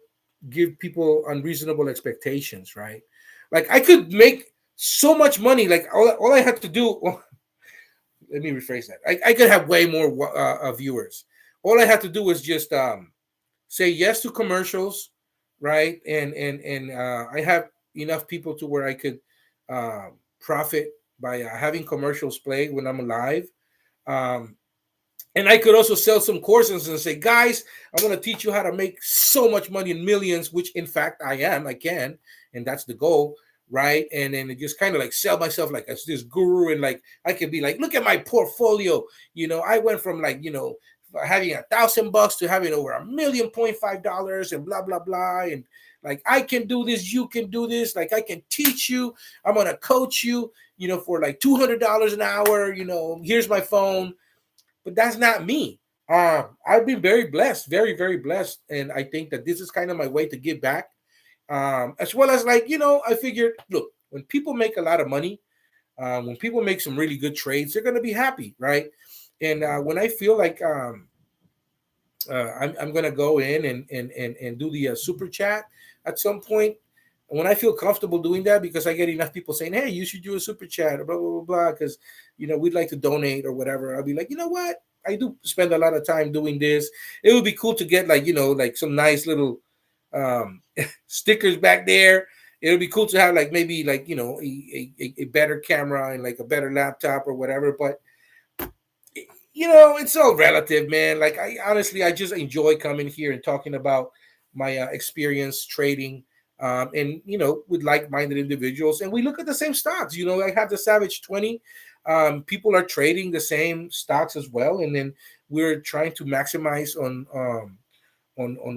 give people unreasonable expectations, right? Like I could make so much money, like all I had to do. Well, let me rephrase that. I could have way more viewers. All I had to do was just say yes to commercials, right? And I have enough people to where I could profit by having commercials play when I'm live. And I could also sell some courses and say, guys, I'm going to teach you how to make so much money in millions, which in fact I can, and that's the goal, right? And then it just kind of like sell myself like as this guru, and like I could be like, look at my portfolio. I went from like having $1,000 to having over $1.5 million and blah blah blah, and like I can do this, you can do this, like I can teach you, I'm gonna coach you, for like $200 an hour. Here's my phone. But that's not me. I've been very blessed, very, very blessed. And I think that this is kind of my way to give back. As well as like, I figured, look, when people make a lot of money, when people make some really good trades, they're going to be happy, right? And when I feel like I'm going to go in and do the super chat at some point, when I feel comfortable doing that, because I get enough people saying, hey, you should do a super chat, or blah, blah, blah, blah, because, we'd like to donate or whatever. I'll be like, you know what? I do spend a lot of time doing this. It would be cool to get like, like some nice little stickers back there. It would be cool to have like maybe like, a better camera and like a better laptop or whatever. But, it's all relative, man. Like I just enjoy coming here and talking about my experience trading. And with like-minded individuals, and we look at the same stocks. I have the Savage 20. People are trading the same stocks as well, and then we're trying to maximize on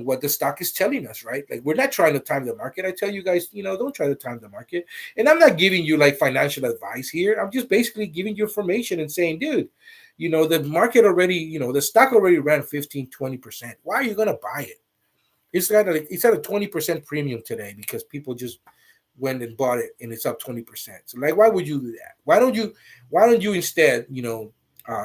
what the stock is telling us, right? Like we're not trying to time the market. I tell you guys, don't try to time the market. And I'm not giving you like financial advice here. I'm just basically giving you information and saying, dude, the market already, the stock already ran 15-20%. Why are you gonna buy it? It's at a 20% premium today because people just went and bought it, and it's up 20%. So like, why would you do that? Why don't you instead,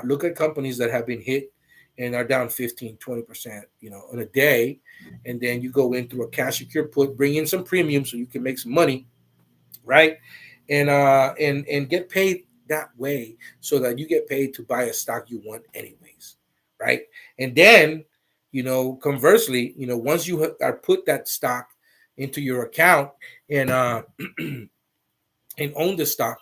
look at companies that have been hit and are down 15-20%, in a day, and then you go in through a cash secure put, bring in some premium so you can make some money, right? And get paid that way, so that you get paid to buy a stock you want anyways, right? And then conversely, once you are put that stock into your account and and own the stock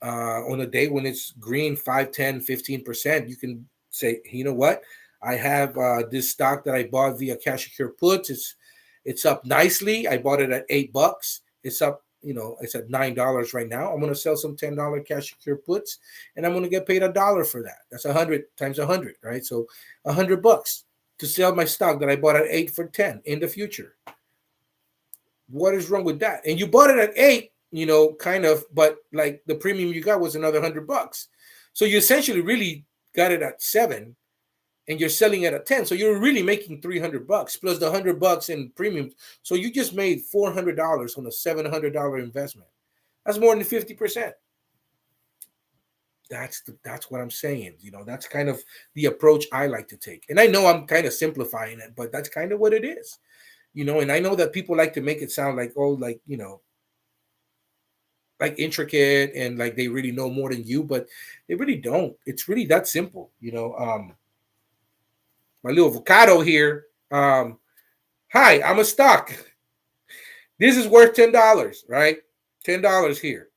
on a day when it's green 5, 10, 15%, you can say, you know what, I have this stock that I bought via cash secure puts. It's up nicely. I bought it at $8. It's up, it's at $9 right now. I'm going to sell some $10 cash secure puts, and I'm going to get paid $1 for that. That's 100 times 100, right? So $100 to sell my stock that I bought at 8 for 10 in the future. What is wrong with that? And you bought it at 8, kind of, but like the premium you got was another $100. So you essentially really got it at 7 and you're selling it at 10. So you're really making $300 plus the $100 in premiums. So you just made $400 on a $700 investment. That's more than 50%. That's what I'm saying. That's kind of the approach I like to take. And I know I'm kind of simplifying it, but that's kind of what it is. And I know that people like to make it sound like, oh, like, like intricate and like they really know more than you, but they really don't. It's really that simple. My little avocado here. Hi, I'm a stock. This is worth $10, right? $10 here.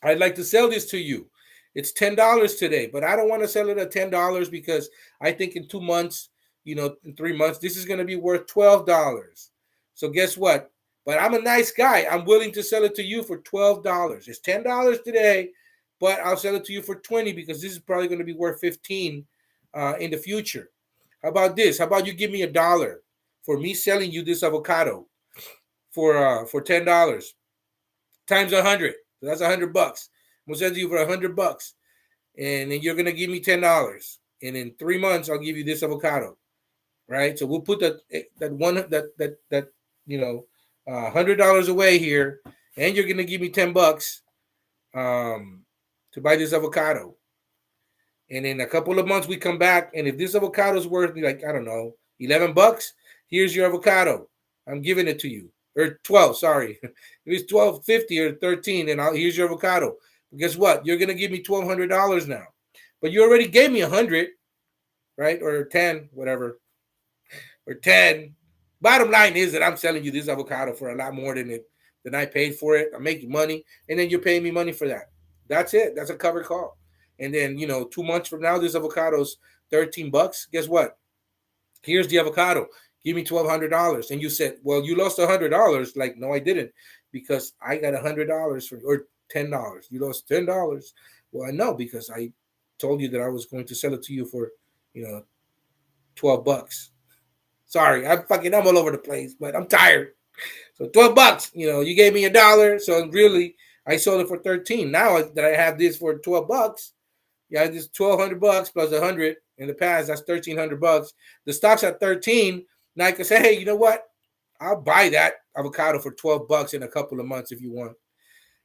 I'd like to sell this to you. It's $10 today, but I don't want to sell it at $10 because I think in 2 months, in 3 months, this is going to be worth $12. So guess what? But I'm a nice guy. I'm willing to sell it to you for $12. It's $10 today, but I'll sell it to you for 20 because this is probably going to be worth 15 in the future. How about this? How about you give me $1 for me selling you this avocado for $10 times 100? So that's $100. I'm gonna sell it to you for $100, and then you're gonna give me $10. And in 3 months, I'll give you this avocado, right? So we'll put that $100 away here, and you're gonna give me $10 to buy this avocado. And in a couple of months, we come back, and if this avocado is worth like, I don't know, $11, here's your avocado. I'm giving it to you. Or 12, sorry. If it's $12.50 or 13, and here's your avocado. But guess what? You're gonna give me $1,200 now. But you already gave me 100, right? Or 10, whatever. Or 10. Bottom line is that I'm selling you this avocado for a lot more than I paid for it. I'm making money, and then you're paying me money for that. That's it. That's a covered call. And then 2 months from now, this avocado's $13. Guess what? Here's the avocado. Give me $1,200. And you said, well, you lost $100. Like, no, I didn't, because I got $100 or $10. You lost $10. Well, I know, because I told you that I was going to sell it to you for, $12. Sorry, I'm all over the place, but I'm tired. So $12, you gave me $1. So really, I sold it for 13. Now that I have this for $12, yeah, this $1,200 plus 100 in the past, that's $1,300. The stock's at 13. Now I can say, hey, you know what? I'll buy that avocado for $12 in a couple of months if you want.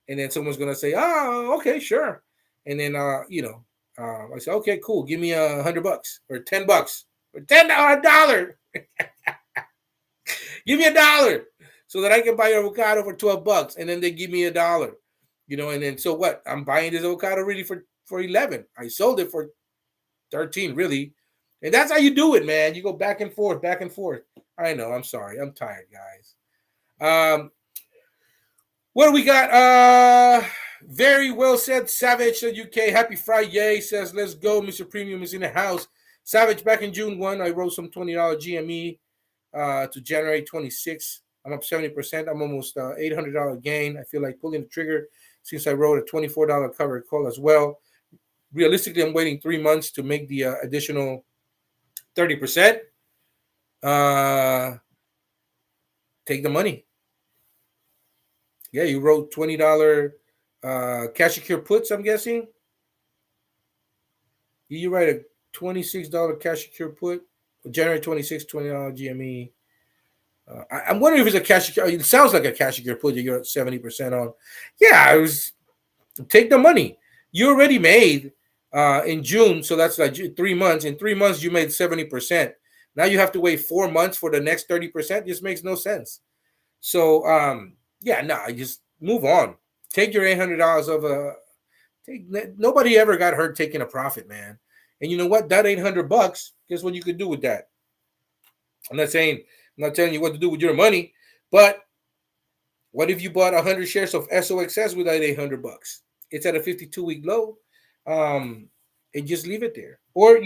And then someone's gonna say, oh, okay, sure. And then I say, okay, cool. Give me $100 or $10 or $10. Give me $1 so that I can buy your avocado for $12. And then they give me $1. And then so what? I'm buying this avocado really for 11. I sold it for 13, really. And that's how you do it, man. You go back and forth, back and forth. I know. I'm sorry. I'm tired, guys. What do we got? Very well said, Savage UK. Happy Friday, says, let's go. Mr. Premium is in the house. Savage, back in June 1, I wrote some $20 GME to generate 26. I'm up 70%. I'm almost $800 gain. I feel like pulling the trigger since I wrote a $24 covered call as well. Realistically, I'm waiting 3 months to make the additional 30%. Take the money. Yeah, you wrote $20 cash secure puts, I'm guessing. You write a $26 cash secure put, generate $20 GME. I'm wondering if it's a cash secure. It sounds like a cash secure put that you're at 70% on. Yeah, take the money. You already made in June, so that's like 3 months. In 3 months, you made 70%. Now you have to wait 4 months for the next 30%. This makes no sense. So, just move on. Take your $800 of nobody ever got hurt taking a profit, man. And you know what? That $800, guess what you could do with that? I'm not telling you what to do with your money, but what if you bought 100 shares of SOXS with that $800? It's at a 52-week low. And just leave it there. Or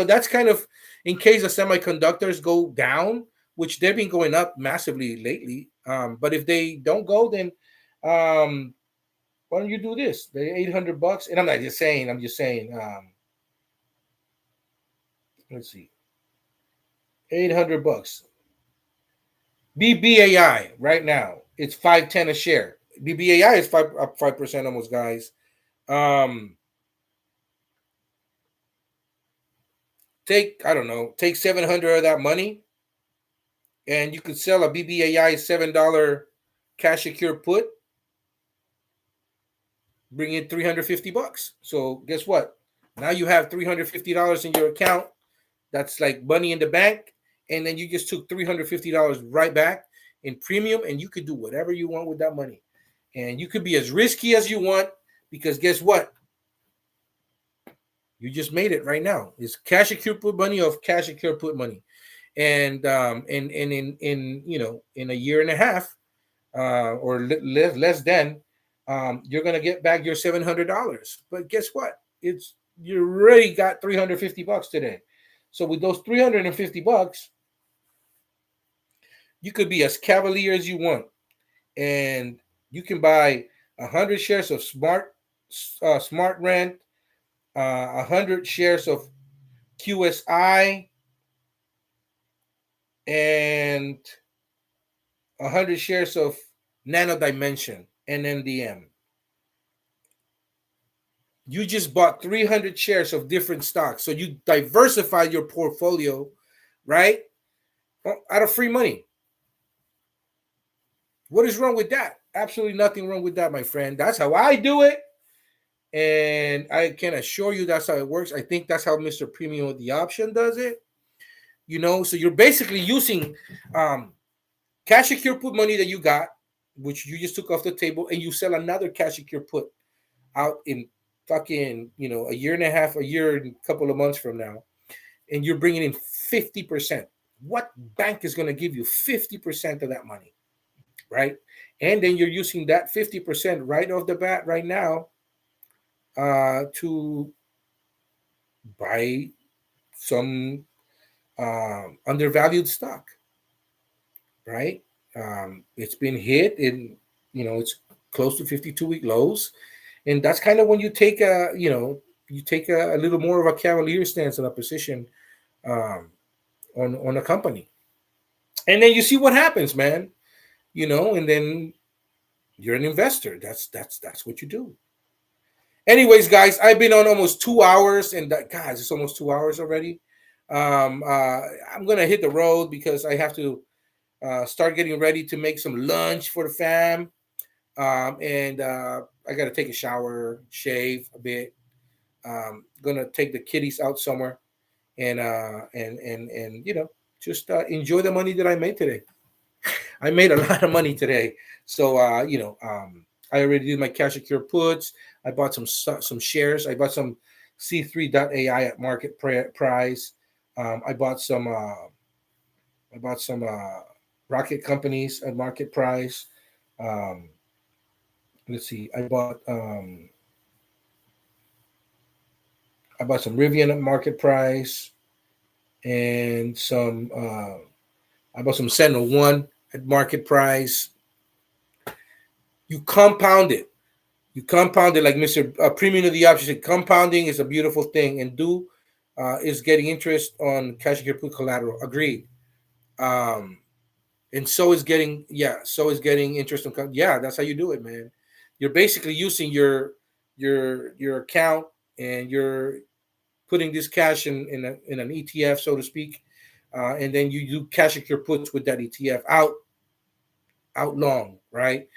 that's kind of in case the semiconductors go down, which they've been going up massively lately. But if they don't go, then why don't you do this? The $800, and I'm just saying. Let's see, $800. BBAI right now, it's 510 a share. BBAI is up 5% almost, guys. Um, take, I don't know, take 700 of that money, and you could sell a BBAI $7 cash secure put, bring in 350 bucks. So guess what? Now you have $350 in your account. That's like money in the bank, and then you just took $350 right back in premium, and you could do whatever you want with that money. And you could be as risky as you want, because guess what? You just made it right now. It's cash secure put money of cash secure put money. And in in a year and a half, or less than, you're gonna get back your $700. But guess what? It's you already got 350 bucks today. So with those 350 bucks, you could be as cavalier as you want, and you can buy 100 shares of Smart Rent, 100 shares of QSI, and 100 shares of Nano Dimension and NDM. You just bought 300 shares of different stocks. So you diversified your portfolio, right? Out of free money. What is wrong with that? Absolutely nothing wrong with that, my friend. That's how I do it. And I can assure you that's how it works. I think that's how Mr. Premium with the option does it. So you're basically using cash secure put money that you got, which you just took off the table, and you sell another cash secure put out in fucking, a year and a half, a year and a couple of months from now, and you're bringing in 50%. What bank is going to give you 50% of that money, right? And then you're using that 50% right off the bat right now to buy some undervalued stock, right? It's been hit in, it's close to 52-week lows, and that's kind of when you take a little more of a cavalier stance in a position on a company, and then you see what happens, man. And then you're an investor. That's what you do. Anyways, guys, I've been on almost 2 hours, and guys, it's almost 2 hours already. I'm gonna hit the road because I have to start getting ready to make some lunch for the fam. And I got to take a shower, shave a bit. Gonna take the kiddies out somewhere, and just enjoy the money that I made today. I made a lot of money today, so I already did my cash secure puts. I bought some shares. I bought some C3.ai at market price. I bought some. Rocket companies at market price. Um, let's see. I bought some Rivian at market price, and some. I bought some Sentinel One at market price. You compound it. You compound it like Mr. Premium of the option said. Compounding is a beautiful thing, and is getting interest on cash your put collateral. Agreed. Um, and so is getting interest on. Yeah, that's how you do it, man. You're basically using your account, and you're putting this cash in an ETF, so to speak, and then you do cash secure puts with that ETF out long, right?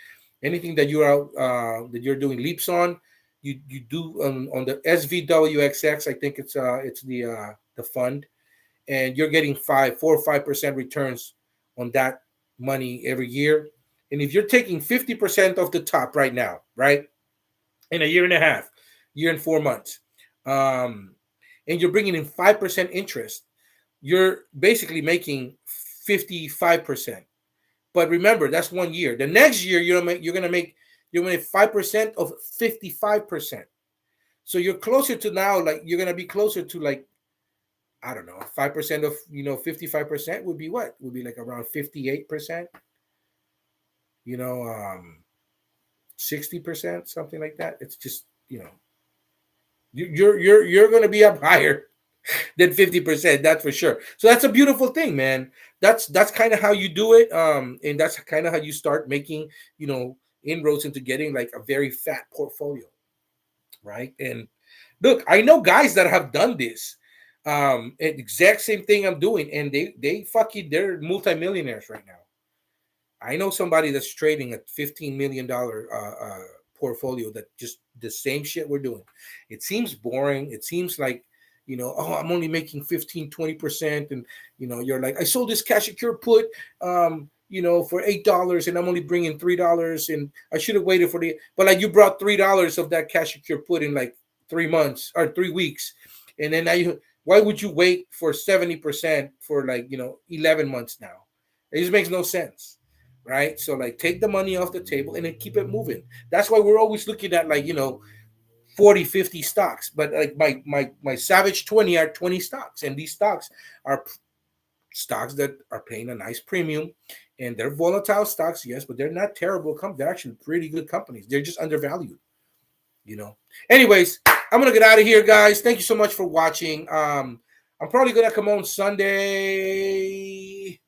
Anything that you're doing leaps on, you do on the SVWXX. I think it's the fund, and you're getting 4 or 5% returns on that money every year. And if you're taking 50% of the top right now, right, in a year and a half, year and 4 months, um, and you're bringing in 5% interest, you're basically making 55%. But remember, that's 1 year. The next year, you're gonna make 5% of 55%. So you're closer to now, like you're gonna be closer to, like, I don't know, 5% of 55% would be what? Would be like around 58%, 60%, something like that. It's just, you're gonna be up higher. than 50%. That's for sure. So that's a beautiful thing, man. That's kind of how you do it. And that's kind of how you start making, inroads into getting like a very fat portfolio, right? And look, I know guys that have done this. Exact same thing I'm doing, and they're multimillionaires right now. I know somebody that's trading a $15 million portfolio that just the same shit we're doing. It seems boring. It seems like, oh, I'm only making 15, 20%. And, you're like, I sold this cash secure put, for $8 and I'm only bringing $3. And I should have waited but like you brought $3 of that cash secure put in like 3 months or 3 weeks. And then why would you wait for 70% for like, 11 months now? It just makes no sense, right? So like take the money off the table and then keep it moving. That's why we're always looking at like 40, 50 stocks. But like my Savage 20 are 20 stocks, and these stocks are stocks that are paying a nice premium, and they're volatile stocks, yes, but they're not terrible companies. They're actually pretty good companies. They're just undervalued. Anyways, I'm gonna get out of here, guys. Thank you so much for watching. I'm probably gonna come on Sunday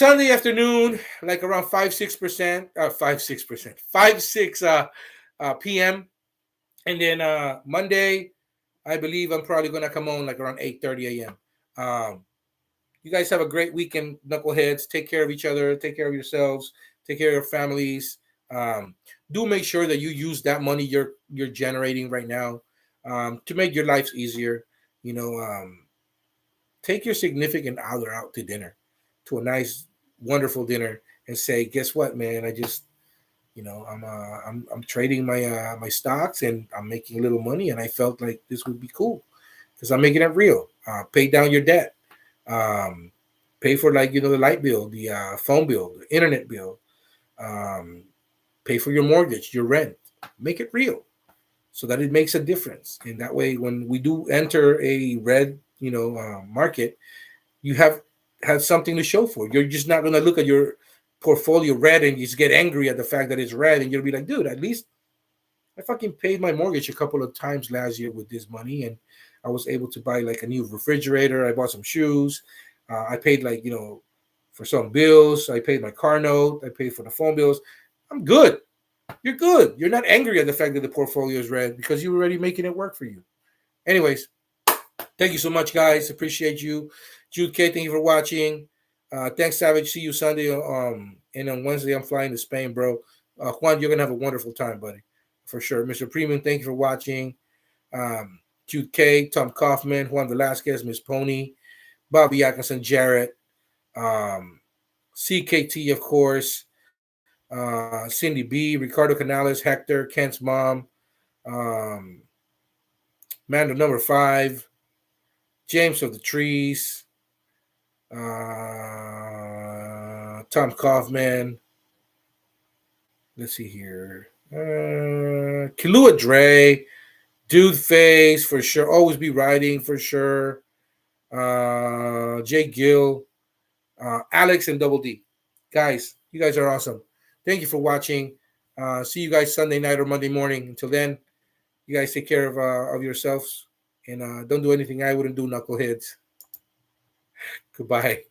afternoon, like around 5-6%, 5-6%, 5-6 p.m. And then Monday, I believe I'm probably gonna come on like around 8:30 a.m. You guys have a great weekend, knuckleheads. Take care of each other. Take care of yourselves. Take care of your families. Do make sure that you use that money you're generating right now to make your lives easier. Take your significant other out to dinner, to a nice, wonderful dinner, and say, guess what, man? I just, I'm trading my stocks and I'm making a little money, and I felt like this would be cool because I'm making it real. Pay down your debt. Pay for like the light bill, the phone bill, the internet bill. Pay for your mortgage, your rent. Make it real, so that it makes a difference. And that way, when we do enter a red, market, you have something to show for. You're just not going to look at your portfolio red and just get angry at the fact that it's red, and you'll be like, dude, at least I fucking paid my mortgage a couple of times last year with this money, and I was able to buy like a new refrigerator. I bought some shoes. I paid like for some bills. I paid my car note. I paid for the phone bills. I'm good. You're good. You're not angry at the fact that the portfolio is red because you're already making it work for you. Anyways, thank you so much, guys. Appreciate you. Jude K, thank you for watching. Thanks, Savage. See you Sunday. And on Wednesday, I'm flying to Spain, bro. Juan, you're going to have a wonderful time, buddy. For sure. Mr. Premium, thank you for watching. Jude K, Tom Kaufman, Juan Velasquez, Miss Pony, Bobby Atkinson, Jarrett, CKT, of course, Cindy B, Ricardo Canales, Hector, Kent's mom, Mando number 5, James of the Trees, Tom Kaufman. Let's see here. Kilua Dre, Dude Face for sure. Always be writing for sure. Jay Gill, Alex, and Double D. Guys, you guys are awesome. Thank you for watching. See you guys Sunday night or Monday morning. Until then, you guys take care of yourselves, and don't do anything I wouldn't do, knuckleheads. Goodbye.